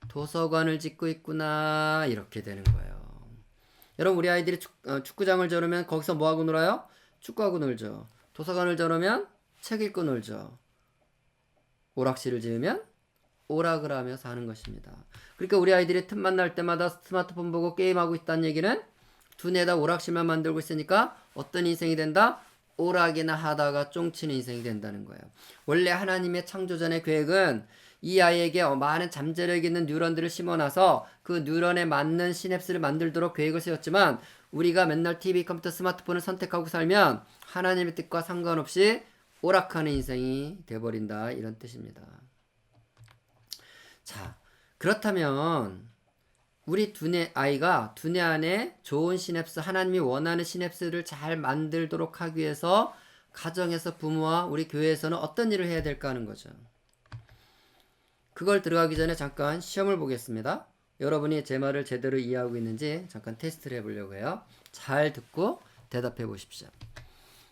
도서관을 짓고 있구나. 이렇게 되는 거예요. 여러분 우리 아이들이 축구장을 저르면 거기서 뭐하고 놀아요? 축구하고 놀죠. 도서관을 저르면 책 읽고 놀죠. 오락실을 지으면 오락을 하며 사는 것입니다. 그러니까 우리 아이들이 틈만 날 때마다 스마트폰 보고 게임하고 있다는 얘기는 두뇌에다 오락실만 만들고 있으니까 어떤 인생이 된다? 오락이나 하다가 쫑치는 인생이 된다는 거예요. 원래 하나님의 창조전의 계획은 이 아이에게 많은 잠재력 있는 뉴런들을 심어놔서 그 뉴런에 맞는 시냅스를 만들도록 계획을 세웠지만 우리가 맨날 TV, 컴퓨터, 스마트폰을 선택하고 살면 하나님의 뜻과 상관없이 오락하는 인생이 돼버린다, 이런 뜻입니다. 자, 그렇다면 우리 아이가 두뇌 안에 좋은 시냅스, 하나님이 원하는 시냅스를 잘 만들도록 하기 위해서 가정에서 부모와 우리 교회에서는 어떤 일을 해야 될까 하는 거죠. 그걸 들어가기 전에 잠깐 시험을 보겠습니다. 여러분이 제 말을 제대로 이해하고 있는지 잠깐 테스트를 해보려고 해요. 잘 듣고 대답해 보십시오.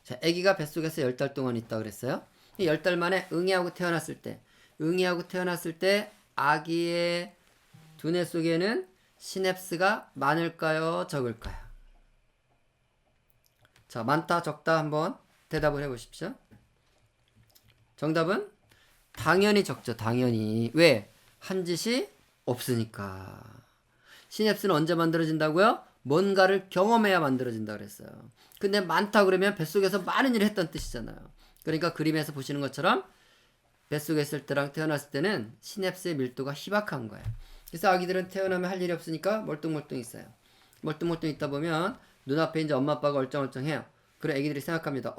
자, 아기가 뱃속에서 10달 동안 있다 그랬어요. 이 10달 만에 응애하고 태어났을 때 아기의 두뇌 속에는 시냅스가 많을까요, 적을까요? 자, 많다, 적다 한번 대답을 해보십시오. 정답은 당연히 적죠. 당연히. 왜? 한 짓이 없으니까. 시냅스는 언제 만들어진다고요? 뭔가를 경험해야 만들어진다 그랬어요. 근데 많다 그러면 뱃속에서 많은 일을 했던 뜻이잖아요. 그러니까 그림에서 보시는 것처럼 뱃속에 있을 때랑 태어났을 때는 시냅스의 밀도가 희박한 거예요. 그래서 아기들은 태어나면 할 일이 없으니까 멀뚱멀뚱 있어요. 멀뚱멀뚱 있다 보면 눈앞에 이제 엄마 아빠가 얼쩡얼쩡해요. 그래 아기들이 생각합니다.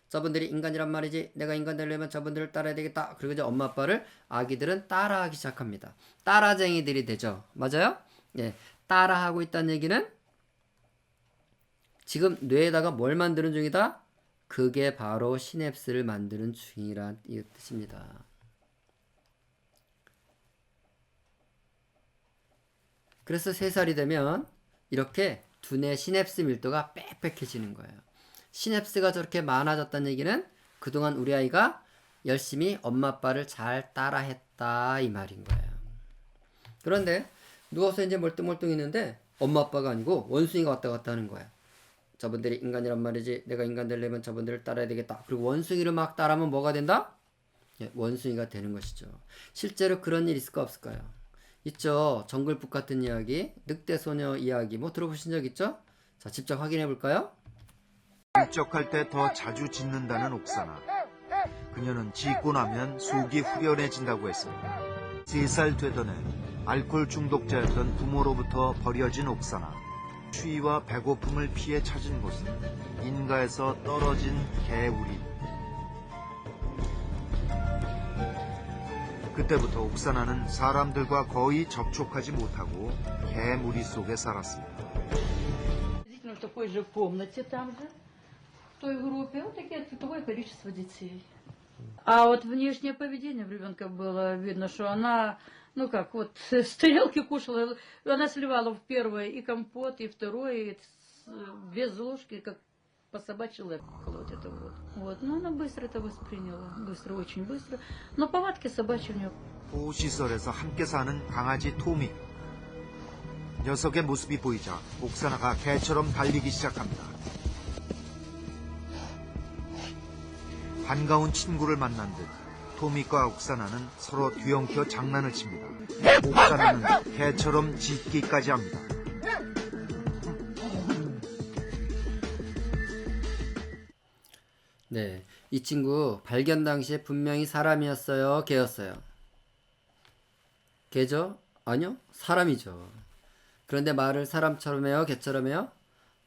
저분들이 인간이란 말이지. 내가 인간 되려면 저분들을 따라야 되겠다. 그리고 이제 엄마 아빠를 아기들은 따라하기 시작합니다. 따라쟁이들이 되죠. 맞아요? 예. 따라하고 있다는 얘기는 지금 뇌에다가 뭘 만드는 중이다? 그게 바로 시냅스를 만드는 중이란 이 뜻입니다. 그래서 3살이 되면 이렇게 두뇌 시냅스 밀도가 빽빽해지는 거예요. 시냅스가 저렇게 많아졌다는 얘기는 그동안 우리 아이가 열심히 엄마 아빠를 잘 따라했다 이 말인 거예요. 그런데 누워서 이제 멀뚱멀뚱 있는데 엄마 아빠가 아니고 원숭이가 왔다 갔다 하는 거야. 저분들이 인간이란 말이지. 내가 인간 되려면 저분들을 따라야 되겠다. 그리고 원숭이를 막 따라하면 뭐가 된다? 예, 원숭이가 되는 것이죠. 실제로 그런 일 있을까 없을까요? 있죠. 정글북 같은 이야기, 늑대소녀 이야기 뭐 들어보신 적 있죠? 자, 직접 확인해 볼까요? 일적할 때 더 자주 짖는다는 옥사나. 그녀는 짖고 나면 속이 후련해진다고 했습니다. 3살 되던 해 알코올 중독자였던 부모로부터 버려진 옥사나. 추위와 배고픔을 피해 찾은 곳은 인가에서 떨어진 개우리. 그때부터 옥사나는 사람들과 거의 접촉하지 못하고 개무리 속에 살았습니다. В такой же комнате там же, в той группе, вот такое количество детей. А вот внешнее поведение в ребенка было видно, что она, ну как, вот с тарелки кушала, она сливала в первое и компот, и второе, и без ложки, как по собачьи лапкала вот это вот. Вот, но она быстро это восприняла, быстро, очень быстро. Но повадки собачьи у нее. 보호시설에서 함께 사는 강아지 토미. 녀석의 모습이 보이자 옥사나가 개처럼 달리기 시작합니다. 반가운 친구를 만난 듯 토미과 옥사나는 서로 뒤엉켜 장난을 칩니다. 옥사나는 개처럼 짖기까지 합니다. 네, 이 친구 발견 당시에 분명히 사람이었어요, 개였어요? 개죠? 아니요, 사람이죠. 그런데 말을 사람처럼 해요, 개처럼 해요?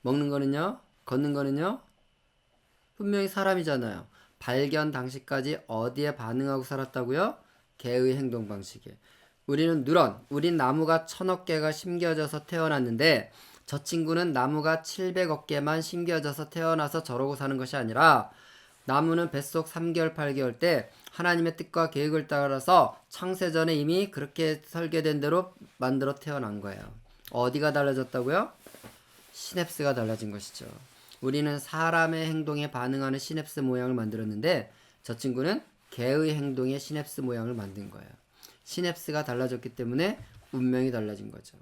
먹는 거는요? 걷는 거는요? 분명히 사람이잖아요. 발견 당시까지 어디에 반응하고 살았다고요? 개의 행동 방식에. 우리는 우린 나무가 1000억 개가 심겨져서 태어났는데 저 친구는 나무가 700억 개만 심겨져서 태어나서 저러고 사는 것이 아니라 나무는 뱃속 3개월, 8개월 때 하나님의 뜻과 계획을 따라서 창세전에 이미 그렇게 설계된 대로 만들어 태어난 거예요. 어디가 달라졌다고요? 시냅스가 달라진 것이죠. 우리는 사람의 행동에 반응하는 시냅스 모양을 만들었는데 저 친구는 개의 행동의 시냅스 모양을 만든 거예요. 시냅스가 달라졌기 때문에 운명이 달라진 거죠.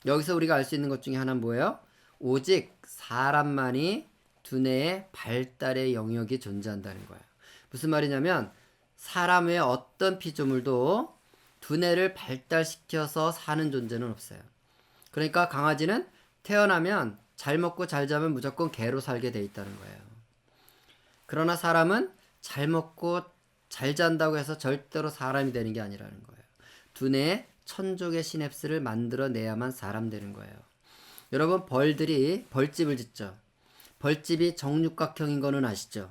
여기서 우리가 알 수 있는 것 중에 하나는 뭐예요? 오직 사람만이 두뇌의 발달의 영역이 존재한다는 거예요. 무슨 말이냐면 사람 외에 어떤 피조물도 두뇌를 발달시켜서 사는 존재는 없어요. 그러니까 강아지는 태어나면 잘 먹고 잘 자면 무조건 개로 살게 돼 있다는 거예요. 그러나 사람은 잘 먹고 잘 잔다고 해서 절대로 사람이 되는 게 아니라는 거예요. 두뇌에 천족의 시냅스를 만들어내야만 사람 되는 거예요. 여러분, 벌들이 벌집을 짓죠. 벌집이 정육각형인 거는 아시죠?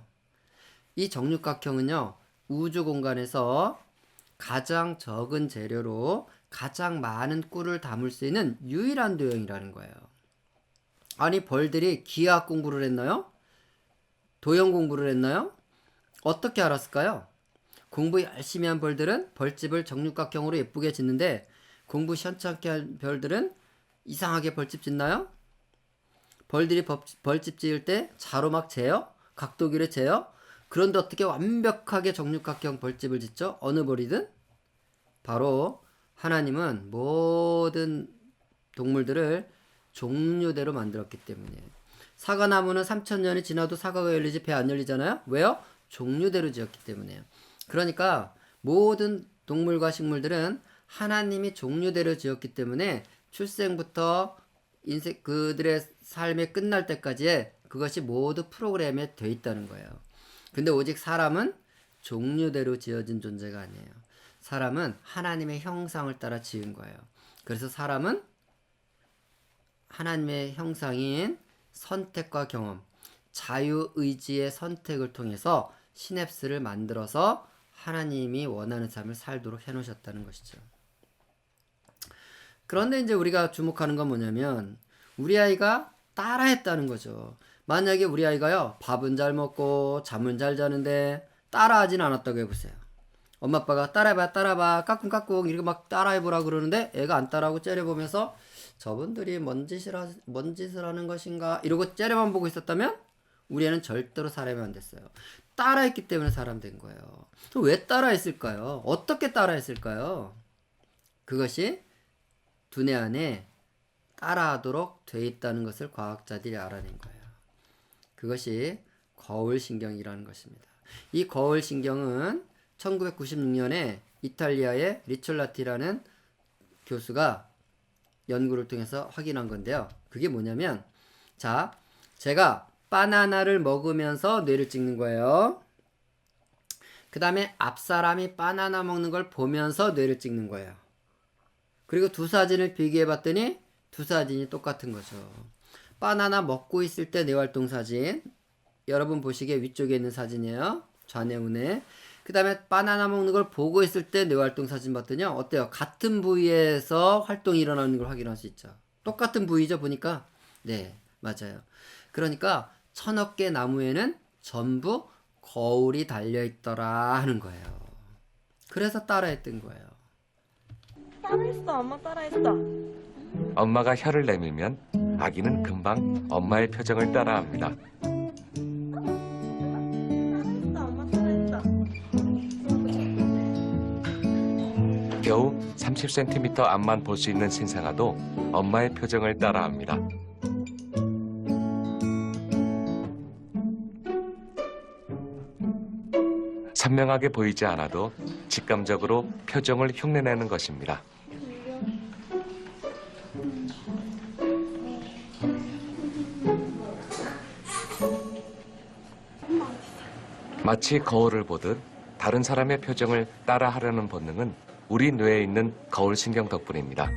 이 정육각형은요, 우주 공간에서 가장 적은 재료로 가장 많은 꿀을 담을 수 있는 유일한 도형이라는 거예요. 아니, 벌들이 기하학 공부를 했나요? 도형 공부를 했나요? 어떻게 알았을까요? 공부 열심히 한 벌들은 벌집을 정육각형으로 예쁘게 짓는데, 공부 시원찮게 한 벌들은 이상하게 벌집 짓나요? 벌들이 벌집 지을 때 자로 막 재요? 각도기를 재요? 그런데 어떻게 완벽하게 정육각형 벌집을 짓죠? 어느 벌이든? 바로 하나님은 모든 동물들을 종류대로 만들었기 때문이에요. 사과나무는 3000년이 지나도 사과가 열리지 배 안 열리잖아요? 왜요? 종류대로 지었기 때문이에요. 그러니까 모든 동물과 식물들은 하나님이 종류대로 지었기 때문에 출생부터 인생 그들의 삶이 끝날 때까지의 그것이 모두 프로그램에 돼 있다는 거예요. 근데 오직 사람은 종류대로 지어진 존재가 아니에요. 사람은 하나님의 형상을 따라 지은 거예요. 그래서 사람은 하나님의 형상인 선택과 경험, 자유의지의 선택을 통해서 시냅스를 만들어서 하나님이 원하는 삶을 살도록 해놓으셨다는 것이죠. 그런데 이제 우리가 주목하는 건 뭐냐면 우리 아이가 따라했다는 거죠. 만약에 우리 아이가요, 밥은 잘 먹고 잠은 잘 자는데 따라하진 않았다고 해보세요. 엄마 아빠가 따라해봐 까꿍까꿍 이렇게 막 따라해보라 그러는데 애가 안 따라하고 째려보면서 저분들이 뭔 짓을 하는 것인가 이러고 째려만 보고 있었다면 우리 애는 절대로 사람이 안 됐어요. 따라했기 때문에 사람 된 거예요. 왜 따라했을까요? 어떻게 따라했을까요? 그것이 두뇌 안에 따라하도록 돼 있다는 것을 과학자들이 알아낸 거예요. 그것이 거울신경이라는 것입니다. 이 거울신경은 1996년에 이탈리아의 리촐라티라는 교수가 연구를 통해서 확인한 건데요. 그게 뭐냐면, 자, 제가 바나나를 먹으면서 뇌를 찍는 거예요. 그 다음에 앞사람이 바나나 먹는 걸 보면서 뇌를 찍는 거예요. 그리고 두 사진을 비교해 봤더니 두 사진이 똑같은 거죠. 바나나 먹고 있을 때 뇌활동 사진, 여러분 보시기에 위쪽에 있는 사진이에요. 좌뇌우뇌. 그 다음에 바나나 먹는 걸 보고 있을 때 뇌활동 사진 봤더니요, 어때요? 같은 부위에서 활동이 일어나는 걸 확인할 수 있죠. 똑같은 부위죠, 보니까. 네, 맞아요. 그러니까 1000억 개 나무에는 전부 거울이 달려있더라 하는 거예요. 그래서 따라했던 거예요. 따라했어, 엄마 따라했어. 엄마가 혀를 내밀면 아기는 금방 엄마의 표정을 따라합니다. 따라했어, 엄마 따라했어. 겨우 30cm 앞만 볼 수 있는 신생아도 엄마의 표정을 따라합니다. 선명하게 보이지 않아도 직감적으로 표정을 흉내내는 것입니다. 마치 거울을 보듯 다른 사람의 표정을 따라하려는 본능은 우리 뇌에 있는 거울신경 덕분입니다.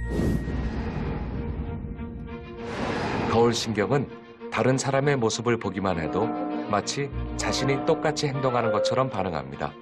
거울신경은 다른 사람의 모습을 보기만 해도 마치 자신이 똑같이 행동하는 것처럼 반응합니다.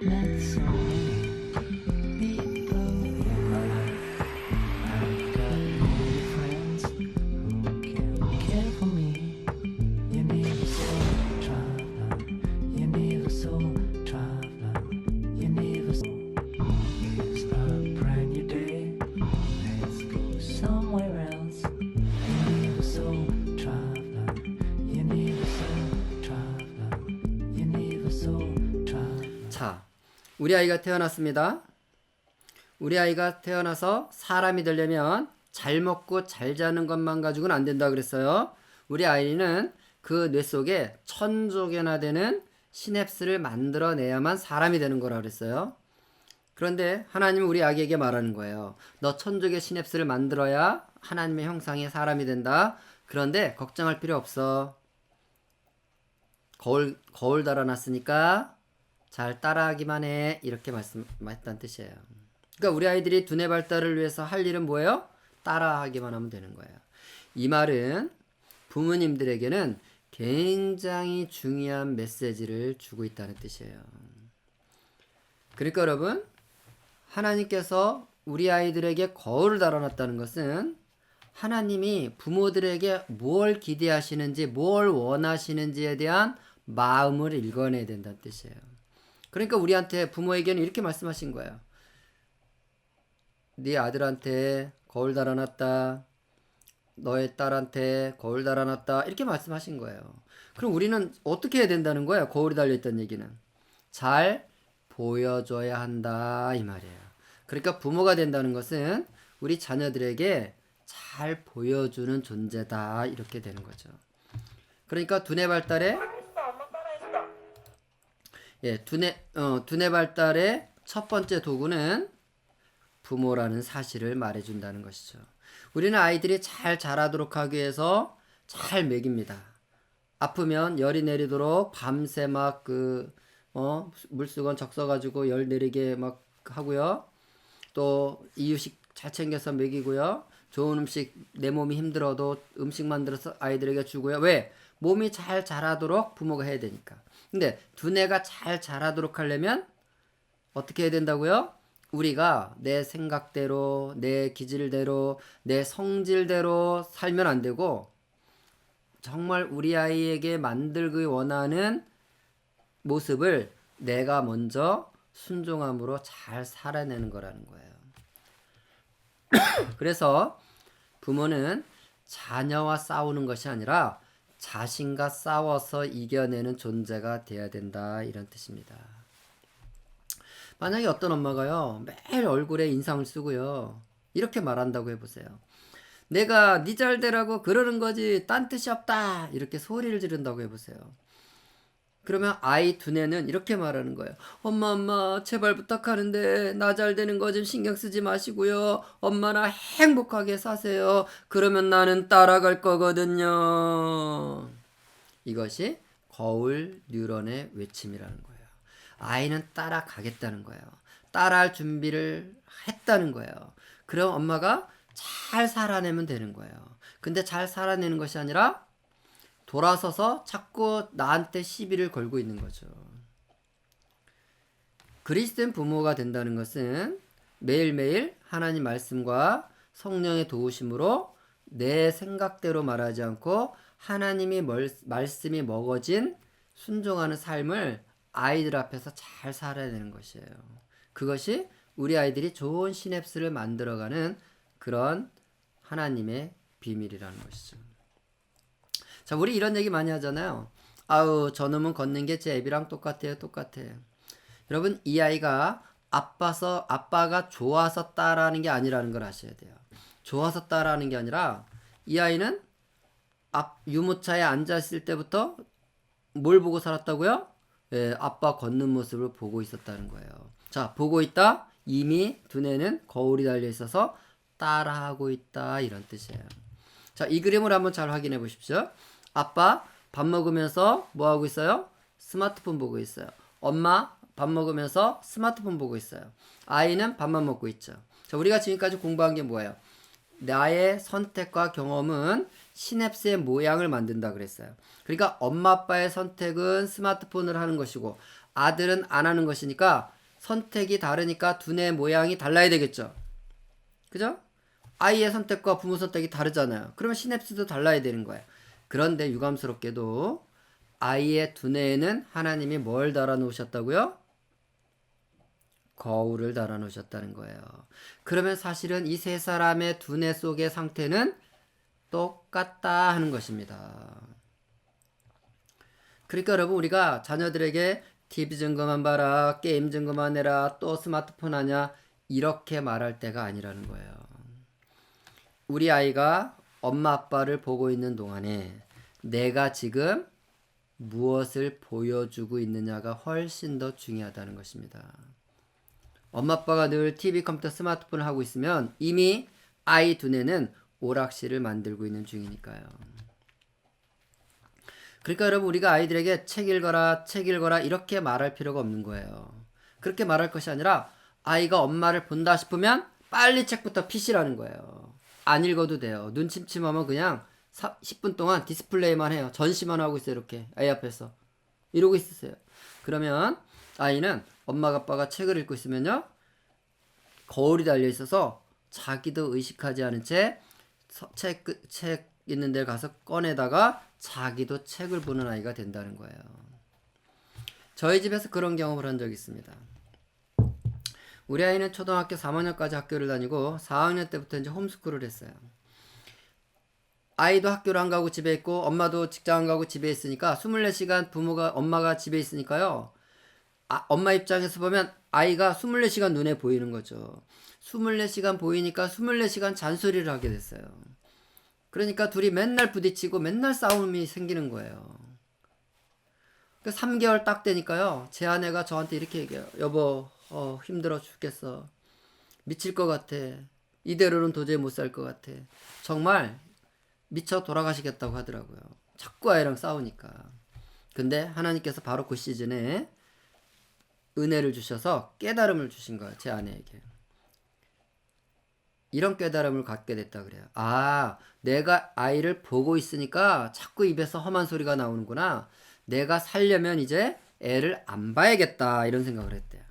자, 우리 아이가 태어났습니다. 우리 아이가 태어나서 사람이 되려면 잘 먹고 잘 자는 것만 가지고는 안 된다 그랬어요. 우리 아이는 그 뇌 속에 1000조 개나 되는 시냅스를 만들어내야만 사람이 되는 거라 그랬어요. 그런데 하나님은 우리 아기에게 말하는 거예요. 너 1000조 개 시냅스를 만들어야 하나님의 형상의 사람이 된다. 그런데 걱정할 필요 없어. 거울 달아놨으니까 잘 따라하기만 해. 이렇게 말씀했다는 뜻이에요. 그러니까 우리 아이들이 두뇌 발달을 위해서 할 일은 뭐예요? 따라하기만 하면 되는 거예요. 이 말은 부모님들에게는 굉장히 중요한 메시지를 주고 있다는 뜻이에요. 그러니까 여러분, 하나님께서 우리 아이들에게 거울을 달아놨다는 것은 하나님이 부모들에게 뭘 기대하시는지, 뭘 원하시는지에 대한 마음을 읽어내야 된다는 뜻이에요. 그러니까 우리한테, 부모에게는 이렇게 말씀하신 거예요. 네 아들한테 거울 달아놨다. 너의 딸한테 거울 달아놨다. 이렇게 말씀하신 거예요. 그럼 우리는 어떻게 해야 된다는 거예요? 거울이 달려있다는 얘기는. 잘 보여줘야 한다, 이 말이에요. 그러니까 부모가 된다는 것은 우리 자녀들에게 잘 보여주는 존재다, 이렇게 되는 거죠. 그러니까 두뇌 발달에 두뇌 발달의 첫 번째 도구는 부모라는 사실을 말해준다는 것이죠. 우리는 아이들이 잘 자라도록 하기 위해서 잘 먹입니다. 아프면 열이 내리도록 밤새 막 물수건 적셔가지고 열 내리게 막 하고요. 또 이유식 잘 챙겨서 먹이고요. 좋은 음식, 내 몸이 힘들어도 음식 만들어서 아이들에게 주고요. 왜? 몸이 잘 자라도록 부모가 해야 되니까. 근데 두뇌가 잘 자라도록 하려면 어떻게 해야 된다고요? 우리가 내 생각대로, 내 기질대로, 내 성질대로 살면 안 되고, 정말 우리 아이에게 만들기 원하는 모습을 내가 먼저 순종함으로 잘 살아내는 거라는 거예요. 그래서 부모는 자녀와 싸우는 것이 아니라 자신과 싸워서 이겨내는 존재가 돼야 된다, 이런 뜻입니다. 만약에 어떤 엄마가요, 매일 얼굴에 인상을 쓰고요, 이렇게 말한다고 해보세요. 내가 네 잘되라고 그러는 거지 딴 뜻이 없다, 이렇게 소리를 지른다고 해보세요. 그러면 아이 두뇌는 이렇게 말하는 거예요. 엄마 제발 부탁하는데 나 잘되는 거 좀 신경 쓰지 마시고요. 엄마나 행복하게 사세요. 그러면 나는 따라갈 거거든요. 이것이 거울 뉴런의 외침이라는 거예요. 아이는 따라가겠다는 거예요. 따라할 준비를 했다는 거예요. 그럼 엄마가 잘 살아내면 되는 거예요. 근데 잘 살아내는 것이 아니라 돌아서서 자꾸 나한테 시비를 걸고 있는 거죠. 그리스도인 부모가 된다는 것은 매일매일 하나님 말씀과 성령의 도우심으로 내 생각대로 말하지 않고 하나님이 말씀이 먹어진 순종하는 삶을 아이들 앞에서 잘 살아내는 것이에요. 그것이 우리 아이들이 좋은 시냅스를 만들어가는 그런 하나님의 비밀이라는 것이죠. 자, 우리 이런 얘기 많이 하잖아요. 아우, 저놈은 걷는 게 제 애비랑 똑같아요. 여러분, 이 아이가 아빠가 좋아서 따라하는 게 아니라는 걸 아셔야 돼요. 좋아서 따라하는 게 아니라 이 아이는 유모차에 앉아있을 때부터 뭘 보고 살았다고요? 아빠 걷는 모습을 보고 있었다는 거예요. 자, 보고 있다. 이미 두뇌는 거울이 달려 있어서 따라하고 있다, 이런 뜻이에요. 자, 이 그림을 한번 잘 확인해 보십시오. 아빠 밥 먹으면서 뭐 하고 있어요? 스마트폰 보고 있어요. 엄마 밥 먹으면서 스마트폰 보고 있어요. 아이는 밥만 먹고 있죠. 자, 우리가 지금까지 공부한 게 뭐예요? 나의 선택과 경험은 시냅스의 모양을 만든다 그랬어요. 그러니까 엄마 아빠의 선택은 스마트폰을 하는 것이고 아들은 안 하는 것이니까 선택이 다르니까 두뇌의 모양이 달라야 되겠죠. 그죠? 아이의 선택과 부모 선택이 다르잖아요. 그러면 시냅스도 달라야 되는 거예요. 그런데 유감스럽게도 아이의 두뇌에는 하나님이 뭘 달아 놓으셨다고요? 거울을 달아 놓으셨다는 거예요. 그러면 사실은 이 세 사람의 두뇌 속의 상태는 똑같다 하는 것입니다. 그러니까 여러분, 우리가 자녀들에게 TV 좀 그만 봐라, 게임 좀 그만해라, 또 스마트폰 하냐, 이렇게 말할 때가 아니라는 거예요. 우리 아이가 엄마 아빠를 보고 있는 동안에 내가 지금 무엇을 보여주고 있느냐가 훨씬 더 중요하다는 것입니다. 엄마 아빠가 늘 TV, 컴퓨터, 스마트폰을 하고 있으면 이미 아이 두뇌는 오락실을 만들고 있는 중이니까요. 그러니까 여러분 우리가 아이들에게 책 읽어라 이렇게 말할 필요가 없는 거예요. 그렇게 말할 것이 아니라 아이가 엄마를 본다 싶으면 빨리 책부터 피시라는 거예요. 안 읽어도 돼요. 눈 침침하면 그냥 10분 동안 디스플레이만 해요. 전시만 하고 있어요. 이렇게 아이 앞에서 이러고 있으세요. 그러면 아이는 엄마가 아빠가 책을 읽고 있으면요 거울이 달려 있어서 자기도 의식하지 않은 채 책 있는 데 가서 꺼내다가 자기도 책을 보는 아이가 된다는 거예요. 저희 집에서 그런 경험을 한 적이 있습니다. 우리 아이는 초등학교 3학년까지 학교를 다니고 4학년 때부터 이제 홈스쿨을 했어요. 아이도 학교를 안 가고 집에 있고 엄마도 직장 안 가고 집에 있으니까 24시간 엄마가 집에 있으니까요. 엄마 입장에서 보면 아이가 24시간 눈에 보이는 거죠. 24시간 보이니까 24시간 잔소리를 하게 됐어요. 그러니까 둘이 맨날 부딪히고 맨날 싸움이 생기는 거예요. 3개월 딱 되니까요. 제 아내가 저한테 이렇게 얘기해요. 여보, 힘들어 죽겠어. 미칠 것 같아. 이대로는 도저히 못 살 것 같아. 정말 미쳐 돌아가시겠다고 하더라고요. 자꾸 아이랑 싸우니까. 근데 하나님께서 바로 그 시즌에 은혜를 주셔서 깨달음을 주신 거예요. 제 아내에게. 이런 깨달음을 갖게 됐다 그래요. 아, 내가 아이를 보고 있으니까 자꾸 입에서 험한 소리가 나오는구나. 내가 살려면 이제 애를 안 봐야겠다. 이런 생각을 했대요.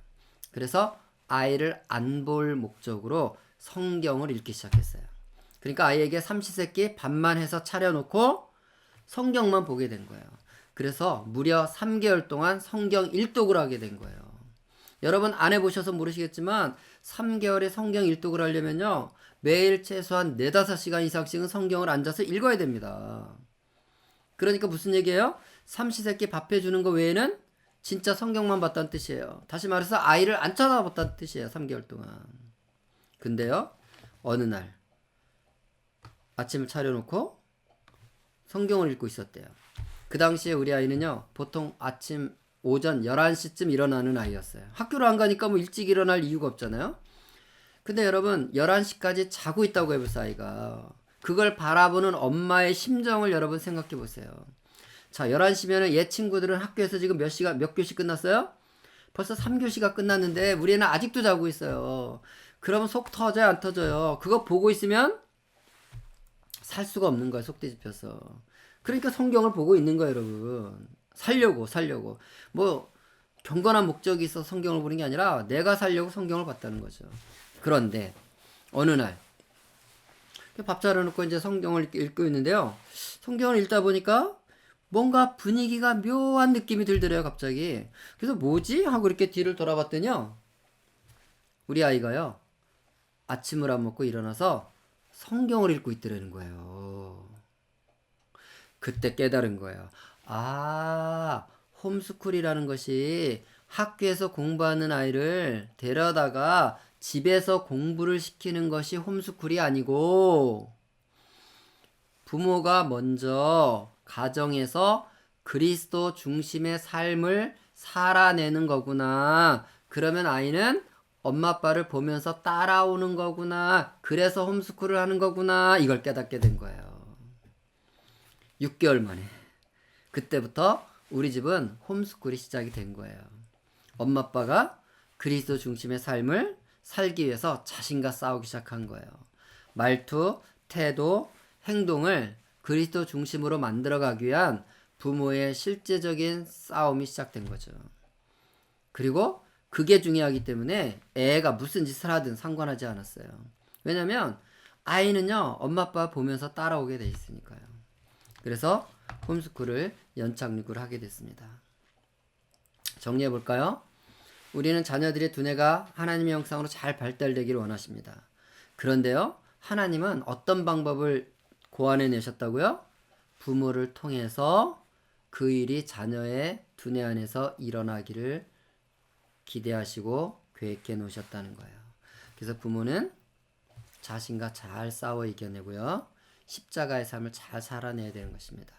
그래서 아이를 안 볼 목적으로 성경을 읽기 시작했어요. 그러니까 아이에게 삼시세끼 밥만 해서 차려놓고 성경만 보게 된 거예요. 그래서 무려 3개월 동안 성경 일독을 하게 된 거예요. 여러분 안 해보셔서 모르시겠지만 3개월에 성경 일독을 하려면요. 매일 최소한 4-5시간 이상씩은 성경을 앉아서 읽어야 됩니다. 그러니까 무슨 얘기예요? 삼시세끼 밥 해주는 거 외에는 진짜 성경만 봤다는 뜻이에요. 다시 말해서 아이를 안 쳐다봤다는 뜻이에요. 3개월 동안. 근데요. 어느 날 아침을 차려놓고 성경을 읽고 있었대요. 그 당시에 우리 아이는요. 보통 오전 11시쯤 일어나는 아이였어요. 학교를 안 가니까 뭐 일찍 일어날 이유가 없잖아요. 근데 여러분 11시까지 자고 있다고 해보세요. 아이가. 그걸 바라보는 엄마의 심정을 여러분 생각해 보세요. 자 11시면은 얘 친구들은 학교에서 지금 몇 교시 끝났어요? 벌써 3교시가 끝났는데 우리 애는 아직도 자고 있어요. 그러면 속 터져요 안 터져요? 그거 보고 있으면 살 수가 없는 거예요. 속 뒤집혀서. 그러니까 성경을 보고 있는 거예요 여러분. 살려고 뭐 경건한 목적이 있어서 성경을 보는 게 아니라 내가 살려고 성경을 봤다는 거죠. 그런데 어느 날 밥 차려놓고 이제 성경을 읽고 있는데요. 성경을 읽다 보니까 뭔가 분위기가 묘한 느낌이 들더래요 갑자기. 그래서 뭐지? 하고 이렇게 뒤를 돌아봤더니요. 우리 아이가요. 아침을 안 먹고 일어나서 성경을 읽고 있더라는 거예요. 그때 깨달은 거예요. 아, 홈스쿨이라는 것이 학교에서 공부하는 아이를 데려다가 집에서 공부를 시키는 것이 홈스쿨이 아니고 부모가 먼저 가정에서 그리스도 중심의 삶을 살아내는 거구나. 그러면 아이는 엄마 아빠를 보면서 따라오는 거구나. 그래서 홈스쿨을 하는 거구나. 이걸 깨닫게 된 거예요. 6개월 만에. 그때부터 우리 집은 홈스쿨이 시작이 된 거예요. 엄마 아빠가 그리스도 중심의 삶을 살기 위해서 자신과 싸우기 시작한 거예요. 말투, 태도, 행동을 그리스도 중심으로 만들어가기 위한 부모의 실제적인 싸움이 시작된 거죠. 그리고 그게 중요하기 때문에 애가 무슨 짓을 하든 상관하지 않았어요. 왜냐면 아이는요 엄마 아빠 보면서 따라오게 돼 있으니까요. 그래서 홈스쿨을 연착륙을 하게 됐습니다. 정리해 볼까요? 우리는 자녀들의 두뇌가 하나님의 형상으로 잘 발달되기를 원하십니다. 그런데요 하나님은 어떤 방법을 고안해 내셨다고요? 부모를 통해서 그 일이 자녀의 두뇌 안에서 일어나기를 기대하시고 계획해 놓으셨다는 거예요. 그래서 부모는 자신과 잘 싸워 이겨내고요. 십자가의 삶을 잘 살아내야 되는 것입니다.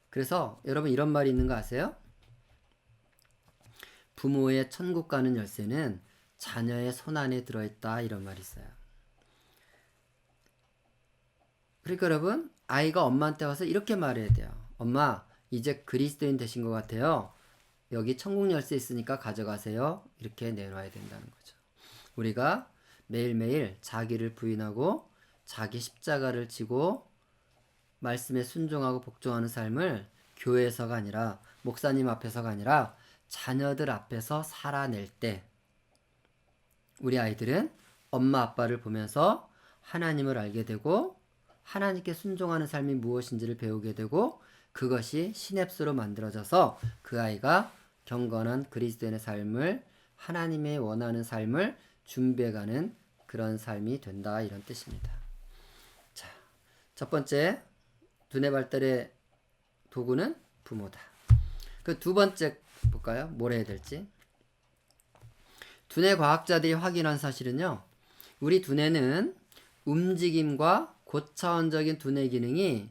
그래서 여러분 이런 말이 있는 거 아세요? 부모의 천국 가는 열쇠는 자녀의 손 안에 들어있다 이런 말이 있어요. 그러니까 여러분 아이가 엄마한테 와서 이렇게 말해야 돼요. 엄마 이제 그리스도인 되신 것 같아요. 여기 천국 열쇠 있으니까 가져가세요. 이렇게 내놔야 된다는 거죠. 우리가 매일매일 자기를 부인하고 자기 십자가를 지고 말씀에 순종하고 복종하는 삶을 교회에서가 아니라 목사님 앞에서가 아니라 자녀들 앞에서 살아낼 때 우리 아이들은 엄마 아빠를 보면서 하나님을 알게 되고 하나님께 순종하는 삶이 무엇인지를 배우게 되고 그것이 시냅스로 만들어져서 그 아이가 경건한 그리스도인의 삶을 하나님의 원하는 삶을 준비해가는 그런 삶이 된다 이런 뜻입니다. 자, 첫 번째 두뇌 발달의 도구는 부모다. 그 두 번째 볼까요? 뭘 해야 될지. 두뇌 과학자들이 확인한 사실은요. 우리 두뇌는 움직임과 고차원적인 두뇌 기능이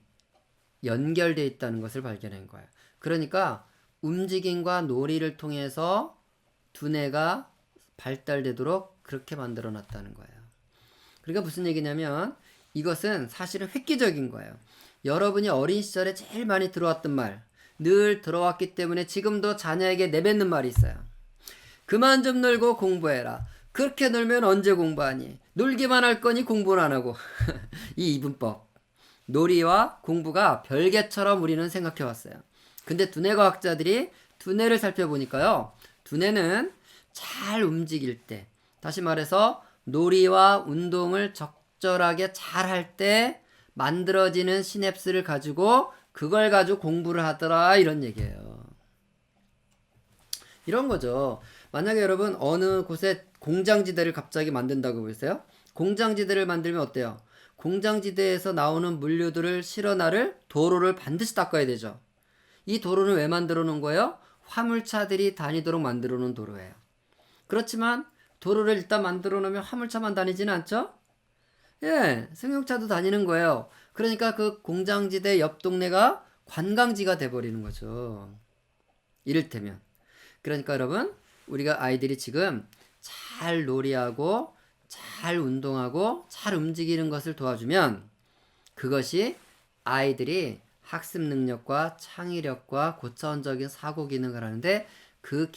연결되어 있다는 것을 발견한 거예요. 그러니까 움직임과 놀이를 통해서 두뇌가 발달되도록 그렇게 만들어 놨다는 거예요. 그러니까 무슨 얘기냐면 이것은 사실은 획기적인 거예요. 여러분이 어린 시절에 제일 많이 들어왔던 말, 늘 들어왔기 때문에 지금도 자녀에게 내뱉는 말이 있어요. 그만 좀 놀고 공부해라. 그렇게 놀면 언제 공부하니? 놀기만 할 거니 공부는 안 하고. 이 이분법. 놀이와 공부가 별개처럼 우리는 생각해 왔어요. 근데 두뇌 과학자들이 두뇌를 살펴보니까요. 두뇌는 잘 움직일 때, 다시 말해서 놀이와 운동을 적절하게 잘 할 때 만들어지는 시냅스를 가지고 그걸 가지고 공부를 하더라 이런 얘기예요. 이런 거죠. 만약에 여러분 어느 곳에 공장지대를 갑자기 만든다고 보세요. 공장지대를 만들면 어때요? 공장지대에서 나오는 물류들을 실어나를 도로를 반드시 닦아야 되죠. 이 도로는 왜 만들어 놓은 거예요? 화물차들이 다니도록 만들어 놓은 도로예요. 그렇지만 도로를 일단 만들어 놓으면 화물차만 다니지는 않죠? 예, 승용차도 다니는 거예요. 그러니까 그 공장지대 옆 동네가 관광지가 돼버리는 거죠. 이를테면. 그러니까 여러분, 우리가 아이들이 지금 잘 놀이하고 잘 운동하고 잘 움직이는 것을 도와주면 그것이 아이들이 학습 능력과 창의력과 고차원적인 사고 기능을 하는데 그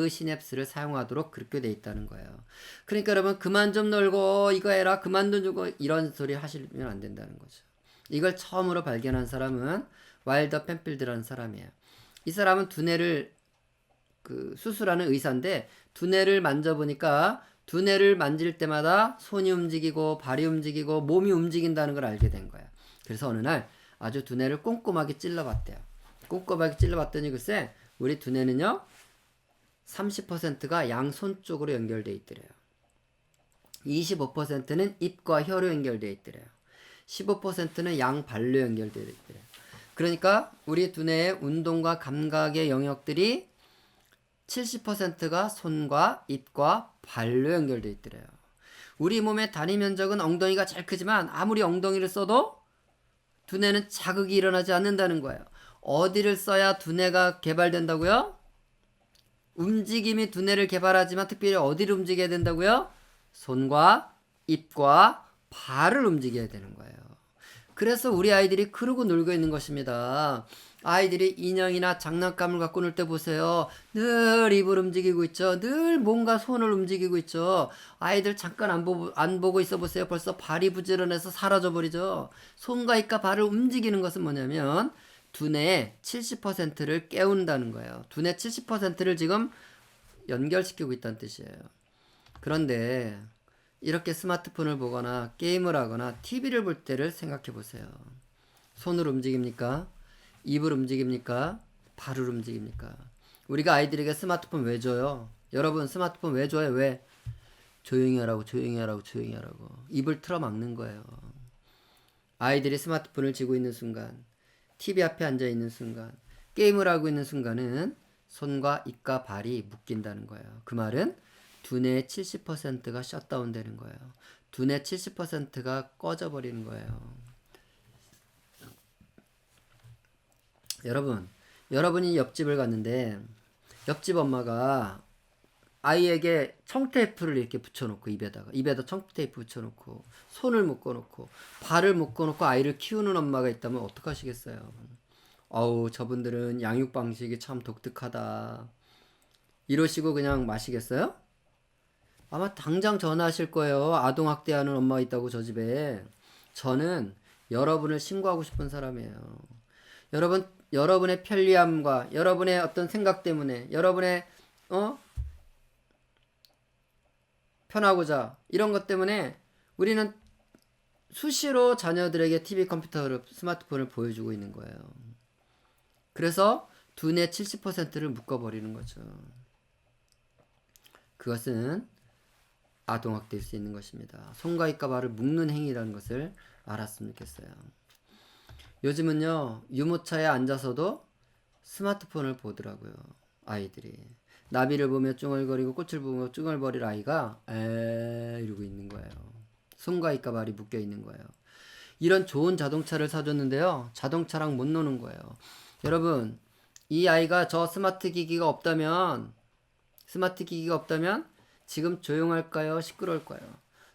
시냅스를 사용하도록 그렇게 돼 있다는 거예요. 그러니까 여러분 그만 좀 놀고 이거 해라 그만 좀 주고 이런 소리 하시면 안 된다는 거죠. 이걸 처음으로 발견한 사람은 와일더 펜필드라는 사람이에요. 이 사람은 두뇌를 수술하는 의사인데 두뇌를 만져보니까 두뇌를 만질 때마다 손이 움직이고 발이 움직이고 몸이 움직인다는 걸 알게 된 거예요. 그래서 어느 날 아주 두뇌를 꼼꼼하게 찔러봤대요. 꼼꼼하게 찔러봤더니 글쎄 우리 두뇌는요 30%가 양손 쪽으로 연결되어 있더래요. 25%는 입과 혀로 연결되어 있더래요. 15%는 양발로 연결되어 있더래요. 그러니까 우리 두뇌의 운동과 감각의 영역들이 70%가 손과 입과 발로 연결되어 있더래요. 우리 몸의 단위 면적은 엉덩이가 제일 크지만 아무리 엉덩이를 써도 두뇌는 자극이 일어나지 않는다는 거예요. 어디를 써야 두뇌가 개발된다고요? 움직임이 두뇌를 개발하지만 특별히 어디를 움직여야 된다고요? 손과 입과 발을 움직여야 되는 거예요. 그래서 우리 아이들이 그러고 놀고 있는 것입니다. 아이들이 인형이나 장난감을 갖고 놀 때 보세요. 늘 입을 움직이고 있죠. 늘 뭔가 손을 움직이고 있죠. 아이들 잠깐 안 보고 있어 보세요. 벌써 발이 부지런해서 사라져 버리죠. 손과 입과 발을 움직이는 것은 뭐냐면 두뇌의 70%를 깨운다는 거예요. 두뇌 70%를 지금 연결시키고 있다는 뜻이에요. 그런데 이렇게 스마트폰을 보거나 게임을 하거나 TV를 볼 때를 생각해 보세요. 손을 움직입니까? 입을 움직입니까? 발을 움직입니까? 우리가 아이들에게 스마트폰 왜 줘요? 여러분 스마트폰 왜 줘요? 왜? 조용히 하라고 조용히 하라고 조용히 하라고 입을 틀어막는 거예요. 아이들이 스마트폰을 쥐고 있는 순간 TV 앞에 앉아 있는 순간 게임을 하고 있는 순간은 손과 입과 발이 묶인다는 거예요. 그 말은 두뇌의 70%가 셧다운 되는 거예요. 두뇌 70%가 꺼져 버리는 거예요. 여러분이 옆집을 갔는데 옆집 엄마가 아이에게 청테이프를 이렇게 붙여놓고 입에다 청테이프 붙여놓고 손을 묶어놓고 발을 묶어놓고 아이를 키우는 엄마가 있다면 어떡하시겠어요? 어우, 저분들은 양육 방식이 참 독특하다. 이러시고 그냥 마시겠어요? 아마 당장 전화하실 거예요. 아동학대하는 엄마 있다고 저 집에. 저는 여러분을 신고하고 싶은 사람이에요. 여러분의 편리함과 여러분의 어떤 생각 때문에 여러분의 편하고자 이런 것 때문에 우리는 수시로 자녀들에게 TV, 컴퓨터를, 스마트폰을 보여주고 있는 거예요. 그래서 두뇌 70%를 묶어버리는 거죠. 그것은 아동학대일 수 있는 것입니다. 손과 입과 발을 묶는 행위라는 것을 알았으면 좋겠어요. 요즘은요, 유모차에 앉아서도 스마트폰을 보더라고요. 아이들이. 나비를 보며 쭝얼거리고 꽃을 보며 쭝얼거릴 아이가 이러고 있는 거예요. 손과 입과 발이 묶여 있는 거예요. 이런 좋은 자동차를 사줬는데요. 자동차랑 못 노는 거예요. 여러분, 이 아이가 저 스마트 기기가 없다면 지금 조용할까요? 시끄러울까요?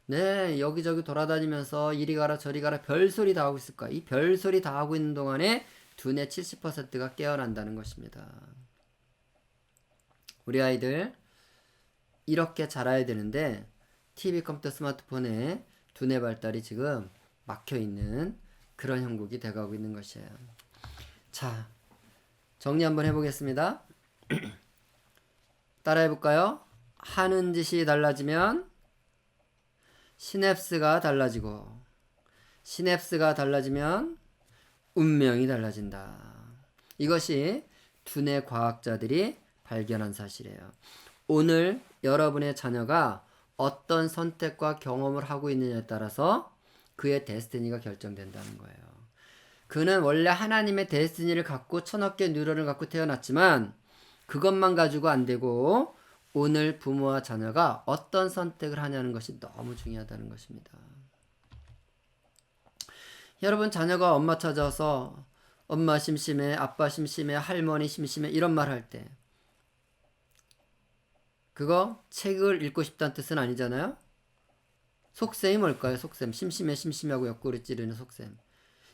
네, 여기저기 돌아다니면서 이리 가라 저리 가라 별소리 다 하고 있을 거야. 이 별소리 다 하고 있는 동안에 두뇌 70%가 깨어난다는 것입니다. 우리 아이들 이렇게 자라야 되는데 TV, 컴퓨터, 스마트폰에 두뇌 발달이 지금 막혀있는 그런 형국이 돼가고 있는 것이에요. 자, 정리 한번 해보겠습니다. 따라해볼까요? 하는 짓이 달라지면 시냅스가 달라지고 시냅스가 달라지면 운명이 달라진다. 이것이 두뇌 과학자들이 발견한 사실이에요. 오늘 여러분의 자녀가 어떤 선택과 경험을 하고 있느냐에 따라서 그의 데스티니가 결정된다는 거예요. 그는 원래 하나님의 데스티니를 갖고 1000억 개 뉴런을 갖고 태어났지만 그것만 가지고 안 되고 오늘 부모와 자녀가 어떤 선택을 하냐는 것이 너무 중요하다는 것입니다. 여러분, 자녀가 엄마 찾아서 엄마 심심해, 아빠 심심해, 할머니 심심해 이런 말 할 때 그거 책을 읽고 싶다는 뜻은 아니잖아요. 속셈이 뭘까요? 속셈. 심심해 심심하고 옆구리 찌르는 속셈.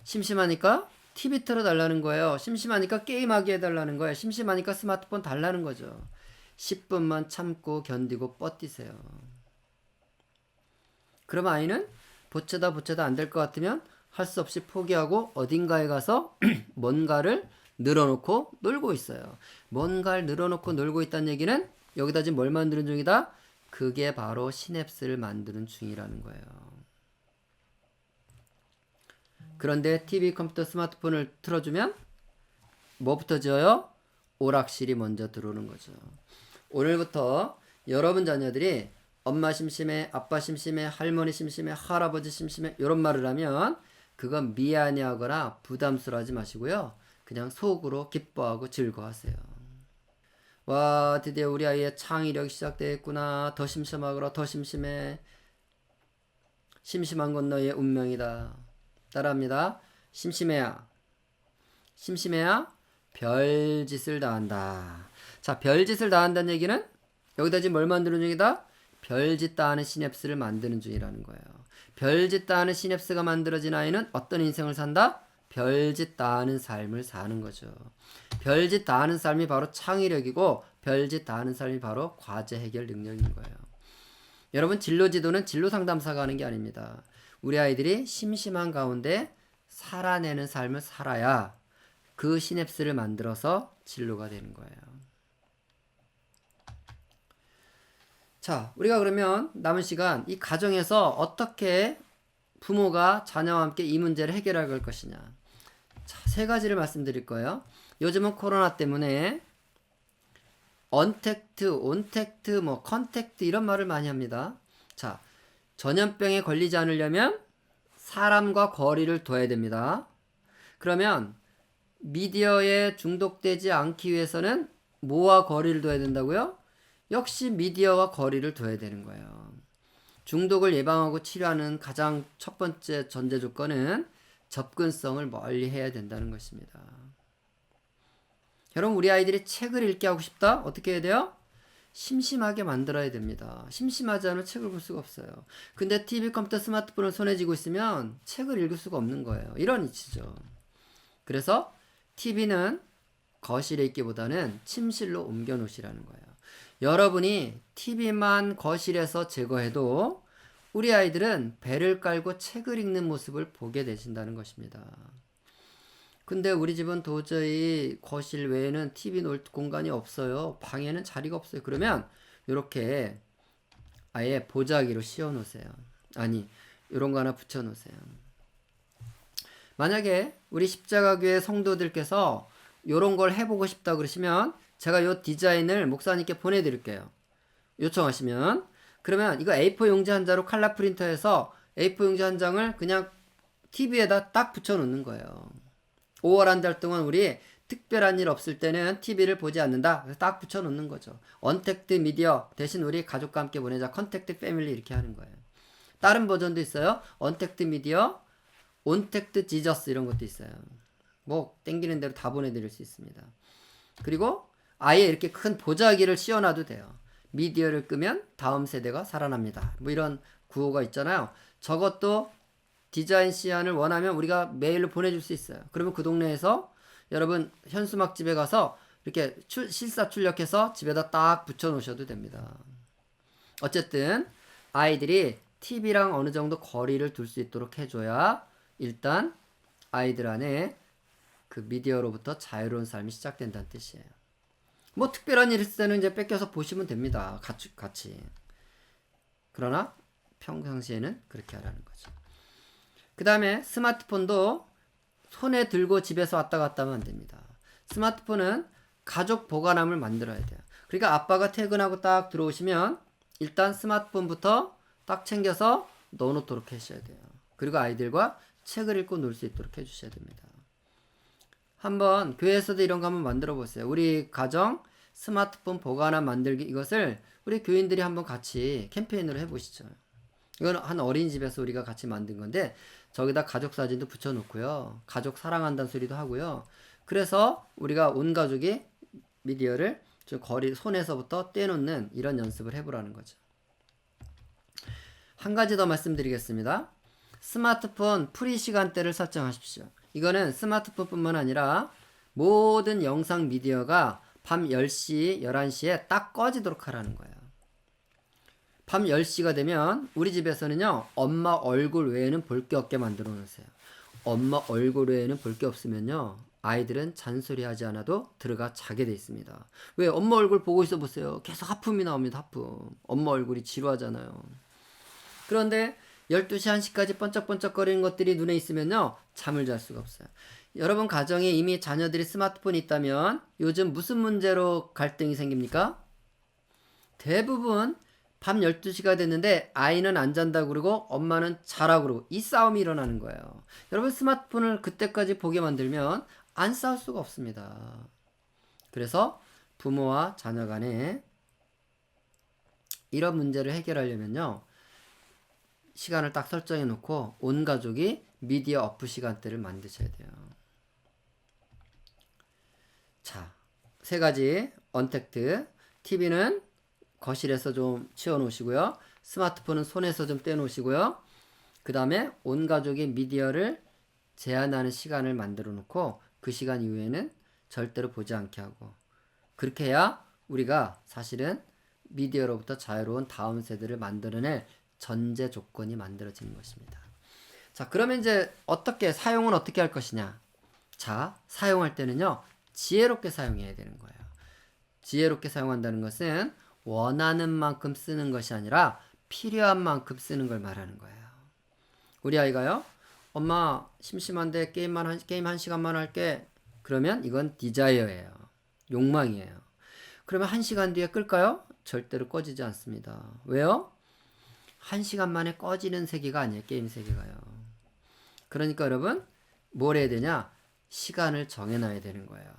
심심하니까 TV 틀어달라는 거예요. 심심하니까 게임하게 해달라는 거예요. 심심하니까 스마트폰 달라는 거죠. 10분만 참고 견디고 뻗디세요. 그럼 아이는 보채다 안 될 것 같으면 할 수 없이 포기하고 어딘가에 가서 뭔가를 늘어놓고 놀고 있어요. 뭔가를 늘어놓고 놀고 있다는 얘기는 여기다 지금 뭘 만드는 중이다? 그게 바로 시냅스를 만드는 중이라는 거예요. 그런데 TV, 컴퓨터, 스마트폰을 틀어주면 뭐부터 지어요? 오락실이 먼저 들어오는 거죠. 오늘부터 여러분 자녀들이 엄마 심심해, 아빠 심심해, 할머니 심심해, 할아버지 심심해 이런 말을 하면 그건 미안해하거나 부담스러워하지 마시고요. 그냥 속으로 기뻐하고 즐거워하세요. 와, 드디어 우리 아이의 창의력이 시작되었구나. 더 심심하거라, 더 심심해. 심심한 건 너의 운명이다. 따라합니다. 심심해야 별짓을 다 한다. 자, 별짓을 다 한다는 얘기는 여기다 지금 뭘 만드는 중이다? 별짓 다 하는 시냅스를 만드는 중이라는 거예요. 별짓 다 하는 시냅스가 만들어진 아이는 어떤 인생을 산다? 별짓 다 하는 삶을 사는 거죠. 별짓 다 하는 삶이 바로 창의력이고 별짓 다 하는 삶이 바로 과제 해결 능력인 거예요. 여러분, 진로 지도는 진로 상담사가 하는 게 아닙니다. 우리 아이들이 심심한 가운데 살아내는 삶을 살아야 그 시냅스를 만들어서 진로가 되는 거예요. 자, 우리가 그러면 남은 시간 이 가정에서 어떻게 부모가 자녀와 함께 이 문제를 해결할 것이냐. 자, 3가지를 말씀드릴 거예요. 요즘은 코로나 때문에 언택트, 온택트, 컨택트 이런 말을 많이 합니다. 자, 전염병에 걸리지 않으려면 사람과 거리를 둬야 됩니다. 그러면 미디어에 중독되지 않기 위해서는 뭐와 거리를 둬야 된다고요? 역시 미디어와 거리를 둬야 되는 거예요. 중독을 예방하고 치료하는 가장 첫 번째 전제 조건은 접근성을 멀리 해야 된다는 것입니다. 여러분, 우리 아이들이 책을 읽게 하고 싶다? 어떻게 해야 돼요? 심심하게 만들어야 됩니다. 심심하지 않으면 책을 볼 수가 없어요. 근데 TV, 컴퓨터, 스마트폰을 손에 쥐고 있으면 책을 읽을 수가 없는 거예요. 이런 이치죠. 그래서 TV는 거실에 있기보다는 침실로 옮겨 놓으시라는 거예요. 여러분이 TV만 거실에서 제거해도 우리 아이들은 배를 깔고 책을 읽는 모습을 보게 되신다는 것입니다. 근데 우리 집은 도저히 거실 외에는 TV 놓을 공간이 없어요. 방에는 자리가 없어요. 그러면 이렇게 아예 보자기로 씌워 놓으세요. 아니, 이런 거 하나 붙여 놓으세요. 만약에 우리 십자가교회 성도들께서 이런 걸 해보고 싶다 그러시면 제가 이 디자인을 목사님께 보내드릴게요. 요청하시면. 그러면 이거 A4 용지 한 장으로 칼라 프린터에서 A4 용지 한 장을 그냥 TV에다 딱 붙여 놓는 거예요. 5월 한 달 동안 우리 특별한 일 없을 때는 TV를 보지 않는다. 그래서 딱 붙여 놓는 거죠. 언택트 미디어 대신 우리 가족과 함께 보내자. 컨택트 패밀리 이렇게 하는 거예요. 다른 버전도 있어요. 언택트 미디어, 온택트 지저스 이런 것도 있어요. 뭐 땡기는 대로 다 보내드릴 수 있습니다. 그리고 아예 이렇게 큰 보자기를 씌워놔도 돼요. 미디어를 끄면 다음 세대가 살아납니다. 뭐 이런 구호가 있잖아요. 저것도 디자인 시안을 원하면 우리가 메일로 보내줄 수 있어요. 그러면 그 동네에서 여러분 현수막집에 가서 이렇게 실사출력해서 집에다 딱 붙여 놓으셔도 됩니다. 어쨌든 아이들이 TV랑 어느 정도 거리를 둘 수 있도록 해줘야 일단 아이들 안에 그 미디어로부터 자유로운 삶이 시작된다는 뜻이에요. 뭐 특별한 일 있을 때는 이제 뺏겨서 보시면 됩니다. 같이. 그러나 평상시에는 그렇게 하라는 거죠. 그 다음에 스마트폰도 손에 들고 집에서 왔다 갔다 하면 안 됩니다. 스마트폰은 가족 보관함을 만들어야 돼요. 그러니까 아빠가 퇴근하고 딱 들어오시면 일단 스마트폰부터 딱 챙겨서 넣어놓도록 하셔야 돼요. 그리고 아이들과 책을 읽고 놀 수 있도록 해주셔야 됩니다. 한번 교회에서도 이런 거 한번 만들어 보세요. 우리 가정 스마트폰 보관함 만들기, 이것을 우리 교인들이 한번 같이 캠페인으로 해보시죠. 이건 한 어린이집에서 우리가 같이 만든 건데 저기다 가족 사진도 붙여놓고요. 가족 사랑한다는 소리도 하고요. 그래서 우리가 온 가족이 미디어를 좀 손에서부터 떼놓는 이런 연습을 해보라는 거죠. 한 가지 더 말씀드리겠습니다. 스마트폰 프리 시간대를 설정하십시오. 이거는 스마트폰뿐만 아니라 모든 영상 미디어가 밤 10시, 11시에 딱 꺼지도록 하라는 거예요. 밤 10시가 되면 우리 집에서는요, 엄마 얼굴 외에는 볼 게 없게 만들어 놓으세요. 엄마 얼굴 외에는 볼 게 없으면요, 아이들은 잔소리 하지 않아도 들어가 자게 돼 있습니다. 왜? 엄마 얼굴 보고 있어 보세요. 계속 하품이 나옵니다. 하품. 엄마 얼굴이 지루하잖아요. 그런데 12시, 1시까지 번쩍번쩍거리는 것들이 눈에 있으면요, 잠을 잘 수가 없어요. 여러분 가정에 이미 자녀들이 스마트폰이 있다면 요즘 무슨 문제로 갈등이 생깁니까? 대부분 밤 12시가 됐는데 아이는 안 잔다고 그러고 엄마는 자라고 그러고 이 싸움이 일어나는 거예요. 여러분 스마트폰을 그때까지 보게 만들면 안 싸울 수가 없습니다. 그래서 부모와 자녀 간에 이런 문제를 해결하려면요, 시간을 딱 설정해 놓고 온 가족이 미디어 오프 시간대를 만드셔야 돼요. 자, 세 가지 언택트. TV는 거실에서 좀 치워 놓으시고요. 스마트폰은 손에서 좀 떼놓으시고요. 그 다음에 온 가족이 미디어를 제한하는 시간을 만들어 놓고 그 시간 이후에는 절대로 보지 않게 하고, 그렇게 해야 우리가 사실은 미디어로부터 자유로운 다음 세대를 만들어낼 전제 조건이 만들어지는 것입니다. 자, 그러면 이제 사용은 어떻게 할 것이냐? 자, 사용할 때는요, 지혜롭게 사용해야 되는 거예요. 지혜롭게 사용한다는 것은 원하는 만큼 쓰는 것이 아니라 필요한 만큼 쓰는 걸 말하는 거예요. 우리 아이가요, 엄마 심심한데 게임 한 시간만 할게. 그러면 이건 디자이어예요. 욕망이에요. 그러면 1시간 뒤에 끌까요? 절대로 꺼지지 않습니다. 왜요? 1시간 만에 꺼지는 세계가 아니에요. 게임 세계가요. 그러니까 여러분 뭘 해야 되냐? 시간을 정해놔야 되는 거예요.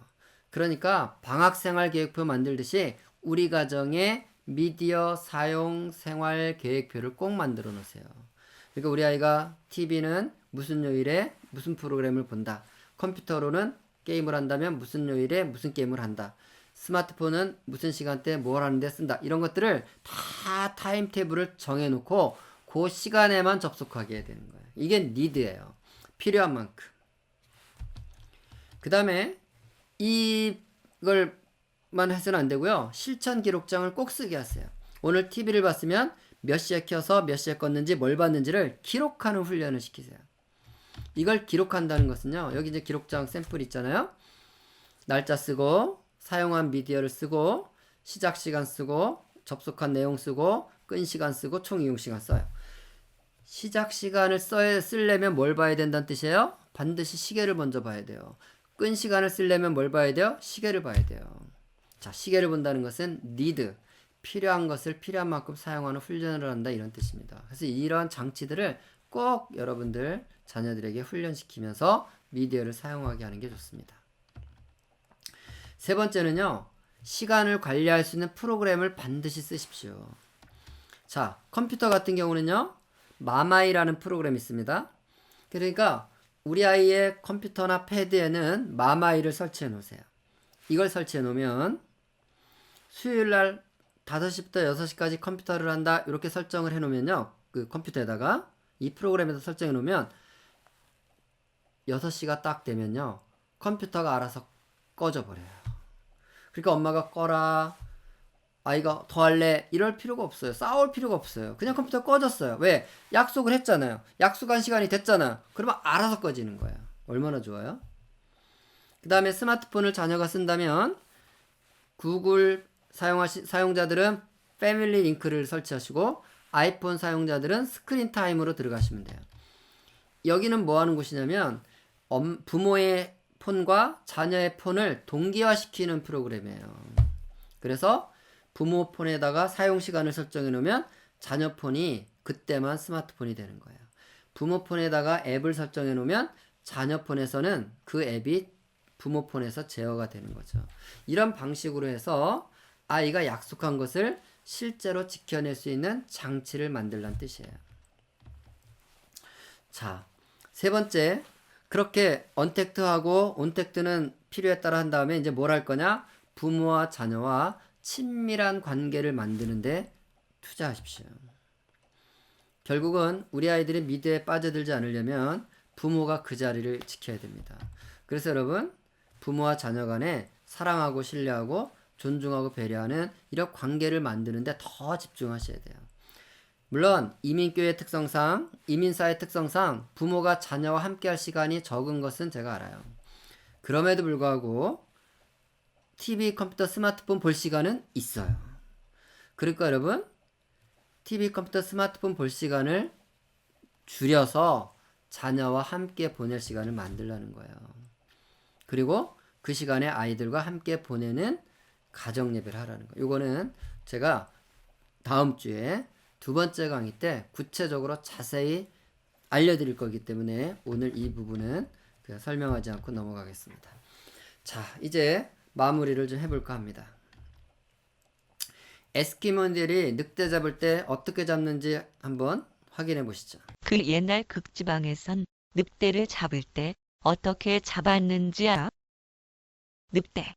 그러니까 방학생활 계획표 만들듯이 우리 가정의 미디어 사용 생활 계획표를 꼭 만들어 놓으세요. 그러니까 우리 아이가 TV는 무슨 요일에 무슨 프로그램을 본다. 컴퓨터로는 게임을 한다면 무슨 요일에 무슨 게임을 한다. 스마트폰은 무슨 시간대에 뭘 하는데 쓴다. 이런 것들을 다 타임테이블을 정해놓고 그 시간에만 접속하게 해야 되는 거예요. 이게 니드예요. 필요한 만큼. 그 다음에 이걸만 해서는 안 되고요. 실천 기록장을 꼭 쓰게 하세요. 오늘 TV를 봤으면 몇 시에 켜서 몇 시에 껐는지 뭘 봤는지를 기록하는 훈련을 시키세요. 이걸 기록한다는 것은요. 여기 이제 기록장 샘플 있잖아요. 날짜 쓰고 사용한 미디어를 쓰고 시작 시간 쓰고 접속한 내용 쓰고 끈 시간 쓰고 총 이용 시간 써요. 시작 시간을 쓰려면 뭘 봐야 된다는 뜻이에요? 반드시 시계를 먼저 봐야 돼요. 끈 시간을 쓰려면 뭘 봐야 돼요? 시계를 봐야 돼요. 자, 시계를 본다는 것은 need, 필요한 것을 필요한 만큼 사용하는 훈련을 한다 이런 뜻입니다. 그래서 이러한 장치들을 꼭 여러분들 자녀들에게 훈련시키면서 미디어를 사용하게 하는 게 좋습니다. 세 번째는요. 시간을 관리할 수 있는 프로그램을 반드시 쓰십시오. 자, 컴퓨터 같은 경우는요. 마마이라는 프로그램이 있습니다. 그러니까 우리 아이의 컴퓨터나 패드에는 마마이를 설치해 놓으세요. 이걸 설치해 놓으면 수요일날 5시부터 6시까지 컴퓨터를 한다 이렇게 설정을 해 놓으면요. 그 컴퓨터에다가 이 프로그램에서 설정해 놓으면 6시가 딱 되면요. 컴퓨터가 알아서 꺼져 버려요. 그러니까 엄마가 꺼라, 아이가 더 할래 이럴 필요가 없어요. 싸울 필요가 없어요. 그냥 컴퓨터 꺼졌어요. 왜? 약속을 했잖아요. 약속한 시간이 됐잖아요. 그러면 알아서 꺼지는 거예요. 얼마나 좋아요? 그 다음에 스마트폰을 자녀가 쓴다면 구글 사용자들은 패밀리 링크를 설치하시고 아이폰 사용자들은 스크린 타임으로 들어가시면 돼요. 여기는 뭐 하는 곳이냐면 부모의 폰과 자녀의 폰을 동기화시키는 프로그램이에요. 그래서 부모 폰에다가 사용 시간을 설정해 놓으면 자녀 폰이 그때만 스마트폰이 되는 거예요. 부모 폰에다가 앱을 설정해 놓으면 자녀 폰에서는 그 앱이 부모 폰에서 제어가 되는 거죠. 이런 방식으로 해서 아이가 약속한 것을 실제로 지켜낼 수 있는 장치를 만들란 뜻이에요. 자, 세 번째, 그렇게 언택트하고 온택트는 필요에 따라 한 다음에 이제 뭘 할 거냐? 부모와 자녀와 친밀한 관계를 만드는데 투자하십시오. 결국은 우리 아이들이 미디어에 빠져들지 않으려면 부모가 그 자리를 지켜야 됩니다. 그래서 여러분, 부모와 자녀 간에 사랑하고 신뢰하고 존중하고 배려하는 이런 관계를 만드는데 더 집중하셔야 돼요. 물론 이민교회 특성상, 이민사회 특성상 부모가 자녀와 함께할 시간이 적은 것은 제가 알아요. 그럼에도 불구하고 TV, 컴퓨터, 스마트폰 볼 시간은 있어요. 그러니까 여러분, TV, 컴퓨터, 스마트폰 볼 시간을 줄여서 자녀와 함께 보낼 시간을 만들라는 거예요. 그리고 그 시간에 아이들과 함께 보내는 가정 예배를 하라는 거예요. 이거는 제가 다음 주에 두 번째 강의 때 구체적으로 자세히 알려드릴 거기 때문에 오늘 이 부분은 그냥 설명하지 않고 넘어가겠습니다. 자, 이제 마무리를 좀 해볼까 합니다. 에스키모인들이 늑대 잡을 때 어떻게 잡는지 한번 확인해 보시죠. 그 옛날 극지방에선 늑대를 잡을 때 어떻게 잡았는지 알아? 늑대.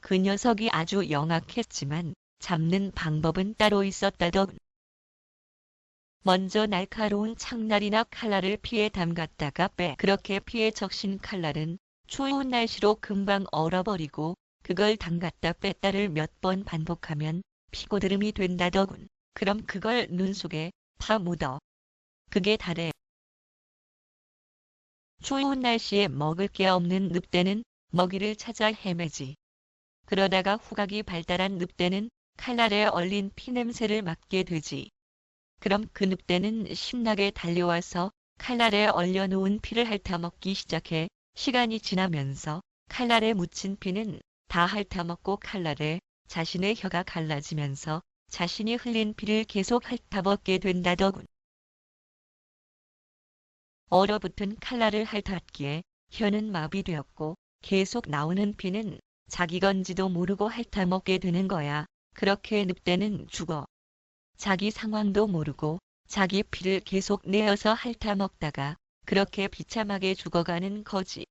그 녀석이 아주 영악했지만 잡는 방법은 따로 있었다더군. 먼저 날카로운 창날이나 칼날을 피에 담갔다가 빼. 그렇게 피에 적신 칼날은 추운 날씨로 금방 얼어버리고 그걸 담갔다 뺐다를 몇 번 반복하면 피고드름이 된다더군. 그럼 그걸 눈 속에 파묻어. 그게 다래. 추운 날씨에 먹을 게 없는 늑대는 먹이를 찾아 헤매지. 그러다가 후각이 발달한 늑대는 칼날에 얼린 피냄새를 맡게 되지. 그럼 그 늑대는 신나게 달려와서 칼날에 얼려놓은 피를 핥아먹기 시작해. 시간이 지나면서 칼날에 묻힌 피는 다 핥아먹고 칼날에 자신의 혀가 갈라지면서 자신이 흘린 피를 계속 핥아먹게 된다더군. 얼어붙은 칼날을 핥았기에 혀는 마비되었고 계속 나오는 피는 자기 건지도 모르고 핥아먹게 되는 거야. 그렇게 늑대는 죽어. 자기 상황도 모르고 자기 피를 계속 내어서 핥아먹다가 그렇게 비참하게 죽어가는 거지.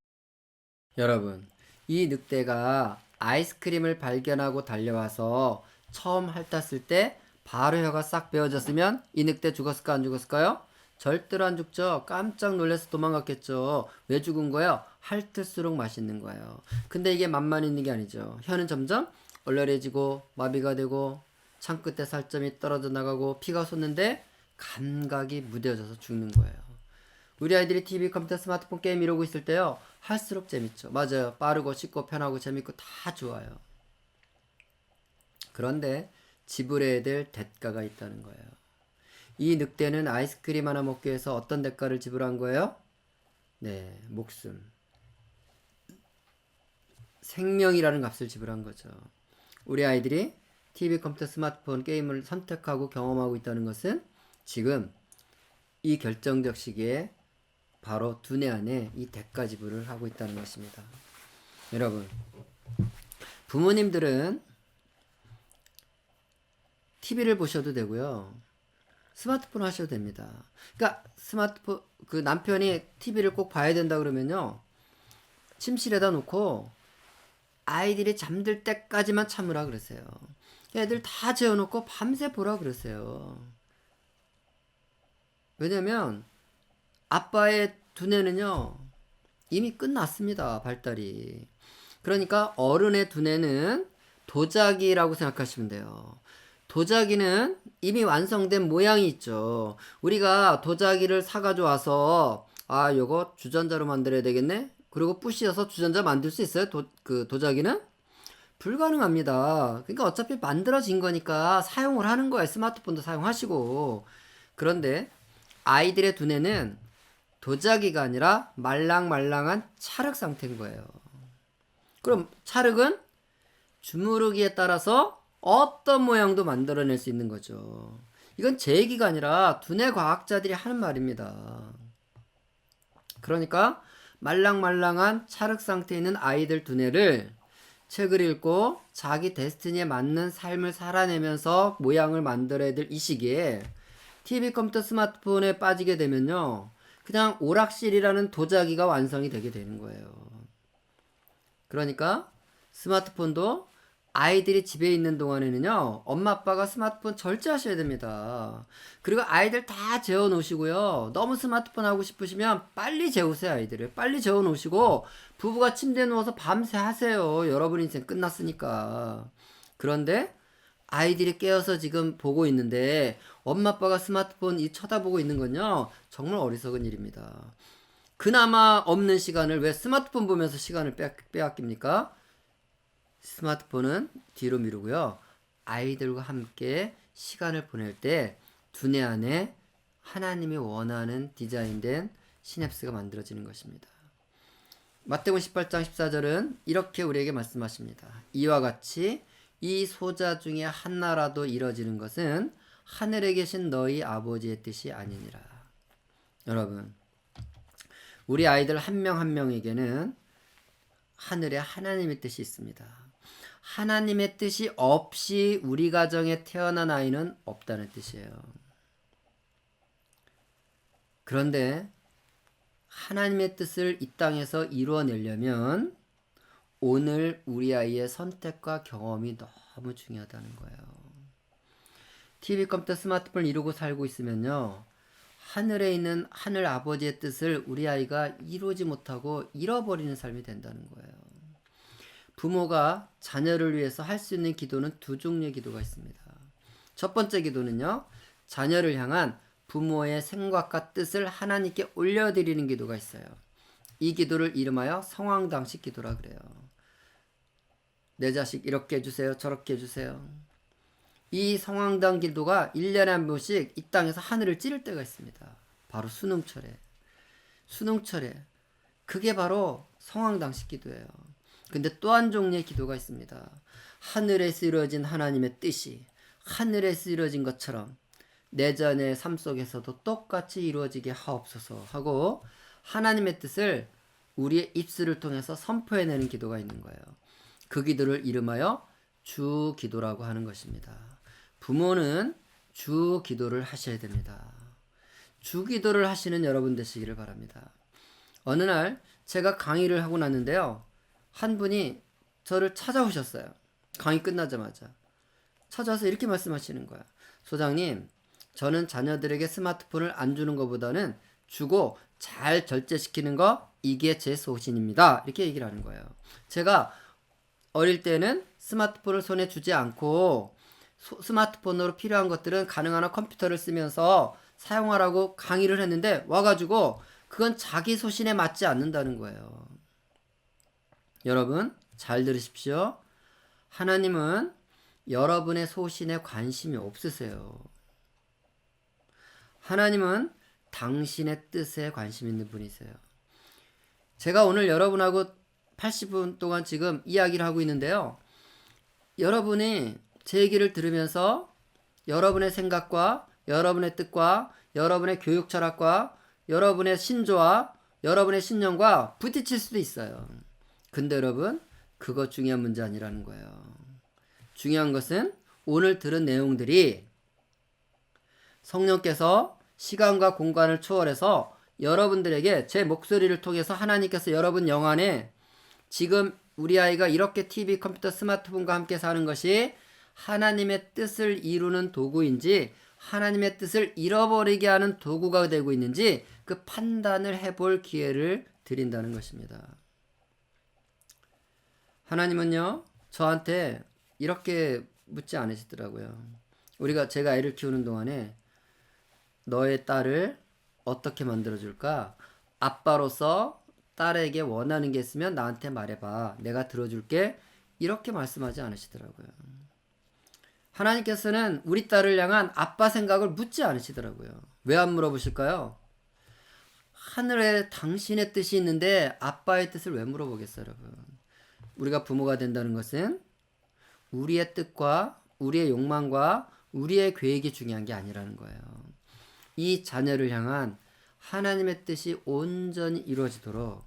여러분, 이 늑대가 아이스크림을 발견하고 달려와서 처음 핥았을 때 바로 혀가 싹 베어졌으면 이 늑대 죽었을까 안 죽었을까요? 절대로 안 죽죠. 깜짝 놀라서 도망갔겠죠. 왜 죽은 거예요? 핥을수록 맛있는 거예요. 근데 이게 맛만 있는 게 아니죠. 혀는 점점 얼얼해지고 마비가 되고 창 끝에 살점이 떨어져 나가고 피가 솟는데 감각이 무뎌져서 죽는 거예요. 우리 아이들이 TV, 컴퓨터, 스마트폰 게임 이러고 있을 때요. 할수록 재밌죠. 맞아요. 빠르고 쉽고 편하고 재밌고 다 좋아요. 그런데 지불해야 될 대가가 있다는 거예요. 이 늑대는 아이스크림 하나 먹기 위해서 어떤 대가를 지불한 거예요? 네, 목숨. 생명이라는 값을 지불한 거죠. 우리 아이들이 TV, 컴퓨터, 스마트폰, 게임을 선택하고 경험하고 있다는 것은 지금 이 결정적 시기에 바로 두뇌 안에 이 대가 지불을 하고 있다는 것입니다. 여러분, 부모님들은 TV를 보셔도 되고요. 스마트폰 하셔도 됩니다. 그러니까 스마트폰 그 남편이 TV를 꼭 봐야 된다 그러면요. 침실에다 놓고 아이들이 잠들 때까지만 참으라 그러세요. 애들 다 재워놓고 밤새 보라 그러세요. 왜냐면 아빠의 두뇌는요 이미 끝났습니다. 발달이. 그러니까 어른의 두뇌는 도자기라고 생각하시면 돼요. 도자기는 이미 완성된 모양이 있죠. 우리가 도자기를 사가지고 와서 아 요거 주전자로 만들어야 되겠네. 그리고 부시어서 주전자 만들 수 있어요? 도자기는? 불가능합니다. 그러니까 어차피 만들어진 거니까 사용을 하는 거예요. 스마트폰도 사용하시고. 그런데 아이들의 두뇌는 도자기가 아니라 말랑말랑한 찰흙 상태인 거예요. 그럼 찰흙은 주무르기에 따라서 어떤 모양도 만들어낼 수 있는 거죠. 이건 제 얘기가 아니라 두뇌 과학자들이 하는 말입니다. 그러니까 말랑말랑한 찰흙 상태에 있는 아이들 두뇌를 책을 읽고 자기 데스티니에 맞는 삶을 살아내면서 모양을 만들어야 될 이 시기에 TV, 컴퓨터, 스마트폰에 빠지게 되면요. 그냥 오락실이라는 도자기가 완성이 되게 되는 거예요. 그러니까 스마트폰도 아이들이 집에 있는 동안에는요. 엄마 아빠가 스마트폰 절제하셔야 됩니다. 그리고 아이들 다 재워 놓으시고요. 너무 스마트폰 하고 싶으시면 빨리 재우세요. 아이들을. 빨리 재워 놓으시고 부부가 침대에 누워서 밤새 하세요. 여러분 인생 끝났으니까. 그런데 아이들이 깨어서 지금 보고 있는데 엄마 아빠가 스마트폰 쳐다보고 있는 건요. 정말 어리석은 일입니다. 그나마 없는 시간을 왜 스마트폰 보면서 시간을 빼앗깁니까? 스마트폰은 뒤로 미루고요. 아이들과 함께 시간을 보낼 때 두뇌 안에 하나님이 원하는 디자인된 시냅스가 만들어지는 것입니다. 마태복음 18장 14절은 이렇게 우리에게 말씀하십니다. 이와 같이 이 소자 중에 하나라도 이뤄지는 것은 하늘에 계신 너희 아버지의 뜻이 아니니라. 여러분, 우리 아이들 한 명 한 명에게는 하늘에 하나님의 뜻이 있습니다. 하나님의 뜻이 없이 우리 가정에 태어난 아이는 없다는 뜻이에요. 그런데 하나님의 뜻을 이 땅에서 이루어내려면 오늘 우리 아이의 선택과 경험이 너무 중요하다는 거예요. TV, 컴퓨터, 스마트폰을 이루고 살고 있으면요. 하늘에 있는 하늘 아버지의 뜻을 우리 아이가 이루지 못하고 잃어버리는 삶이 된다는 거예요. 부모가 자녀를 위해서 할 수 있는 기도는 두 종류의 기도가 있습니다. 첫 번째 기도는요. 자녀를 향한 부모의 생각과 뜻을 하나님께 올려드리는 기도가 있어요. 이 기도를 이름하여 성황당식 기도라 그래요. 내 자식 이렇게 해주세요. 저렇게 해주세요. 이 성황당 기도가 1년에 한 번씩 이 땅에서 하늘을 찌를 때가 있습니다. 바로 수능철에. 그게 바로 성황당식 기도예요. 근데 또 한 종류의 기도가 있습니다. 하늘에서 이루어진 하나님의 뜻이 하늘에서 이루어진 것처럼 내 자녀의 삶 속에서도 똑같이 이루어지게 하옵소서 하고 하나님의 뜻을 우리의 입술을 통해서 선포해내는 기도가 있는 거예요. 그 기도를 이름하여 주 기도라고 하는 것입니다. 부모는 주 기도를 하셔야 됩니다. 주 기도를 하시는 여러분 되시기를 바랍니다. 어느 날 제가 강의를 하고 났는데요. 한 분이 저를 찾아오셨어요. 강의 끝나자마자. 찾아와서 이렇게 말씀하시는 거야. 소장님, 저는 자녀들에게 스마트폰을 안 주는 것보다는 주고 잘 절제시키는 거 이게 제 소신입니다. 이렇게 얘기를 하는 거예요. 제가 어릴 때는 스마트폰을 손에 주지 않고 스마트폰으로 필요한 것들은 가능한 한 컴퓨터를 쓰면서 사용하라고 강의를 했는데 와가지고 그건 자기 소신에 맞지 않는다는 거예요. 여러분 잘 들으십시오. 하나님은 여러분의 소신에 관심이 없으세요. 하나님은 당신의 뜻에 관심 있는 분이세요. 제가 오늘 여러분하고 80분 동안 지금 이야기를 하고 있는데요. 여러분이 제 얘기를 들으면서 여러분의 생각과 여러분의 뜻과 여러분의 교육 철학과 여러분의 신조와 여러분의 신념과 부딪힐 수도 있어요. 근데 여러분 그거 중요한 문제 아니라는 거예요. 중요한 것은 오늘 들은 내용들이 성령께서 시간과 공간을 초월해서 여러분들에게 제 목소리를 통해서 하나님께서 여러분 영안에 지금 우리 아이가 이렇게 TV, 컴퓨터, 스마트폰과 함께 사는 것이 하나님의 뜻을 이루는 도구인지 하나님의 뜻을 잃어버리게 하는 도구가 되고 있는지 그 판단을 해볼 기회를 드린다는 것입니다. 하나님은요 저한테 이렇게 묻지 않으시더라고요. 제가 아이를 키우는 동안에 너의 딸을 어떻게 만들어줄까? 아빠로서 딸에게 원하는 게 있으면 나한테 말해봐. 내가 들어줄게. 이렇게 말씀하지 않으시더라고요. 하나님께서는 우리 딸을 향한 아빠 생각을 묻지 않으시더라고요. 왜 안 물어보실까요? 하늘에 당신의 뜻이 있는데 아빠의 뜻을 왜 물어보겠어요, 여러분? 우리가 부모가 된다는 것은 우리의 뜻과 우리의 욕망과 우리의 계획이 중요한 게 아니라는 거예요. 이 자녀를 향한 하나님의 뜻이 온전히 이루어지도록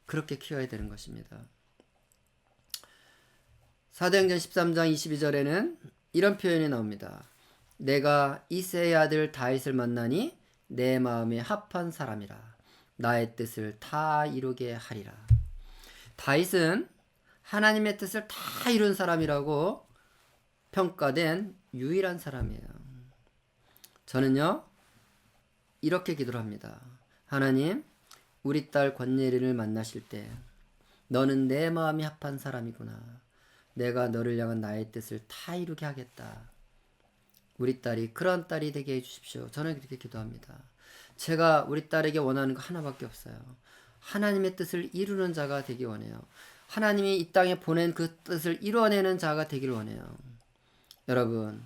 그렇게 키워야 되는 것입니다. 사도행전 13장 22절에는 이런 표현이 나옵니다. 내가 이새의 아들 다윗을 만나니 내 마음에 합한 사람이라 나의 뜻을 다 이루게 하리라. 다윗은 하나님의 뜻을 다 이룬 사람이라고 평가된 유일한 사람이에요. 저는요 이렇게 기도를 합니다. 하나님, 우리 딸 권예린을 만나실 때 너는 내 마음이 합한 사람이구나. 내가 너를 향한 나의 뜻을 다 이루게 하겠다. 우리 딸이 그런 딸이 되게 해주십시오. 저는 그렇게 기도합니다. 제가 우리 딸에게 원하는 거 하나밖에 없어요. 하나님의 뜻을 이루는 자가 되기 원해요. 하나님이 이 땅에 보낸 그 뜻을 이뤄내는 자가 되길 원해요. 여러분,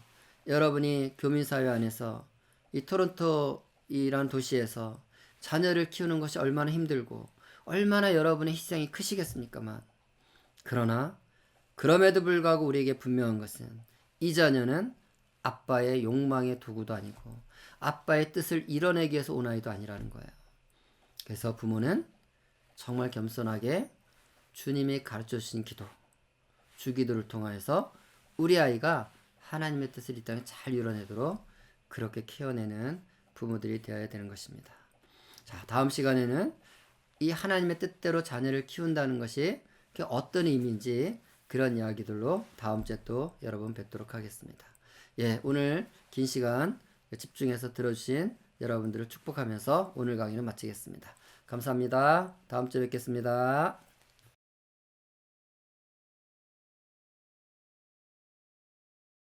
여러분이 교민사회 안에서 이 토론토이란 도시에서 자녀를 키우는 것이 얼마나 힘들고 얼마나 여러분의 희생이 크시겠습니까만, 그러나 그럼에도 불구하고 우리에게 분명한 것은 이 자녀는 아빠의 욕망의 도구도 아니고 아빠의 뜻을 이뤄내기 위해서 온 아이도 아니라는 거예요. 그래서 부모는 정말 겸손하게 주님이 가르쳐 주신 기도, 주기도를 통하여서 우리 아이가 하나님의 뜻을 이 땅에 잘 이뤄내도록 그렇게 키워내는 부모들이 되어야 되는 것입니다. 자, 다음 시간에는 이 하나님의 뜻대로 자녀를 키운다는 것이 어떤 의미인지 그런 이야기들로 다음 주에 또 여러분 뵙도록 하겠습니다. 예, 오늘 긴 시간 집중해서 들어주신 여러분들을 축복하면서 오늘 강의는 마치겠습니다. 감사합니다. 다음 주에 뵙겠습니다.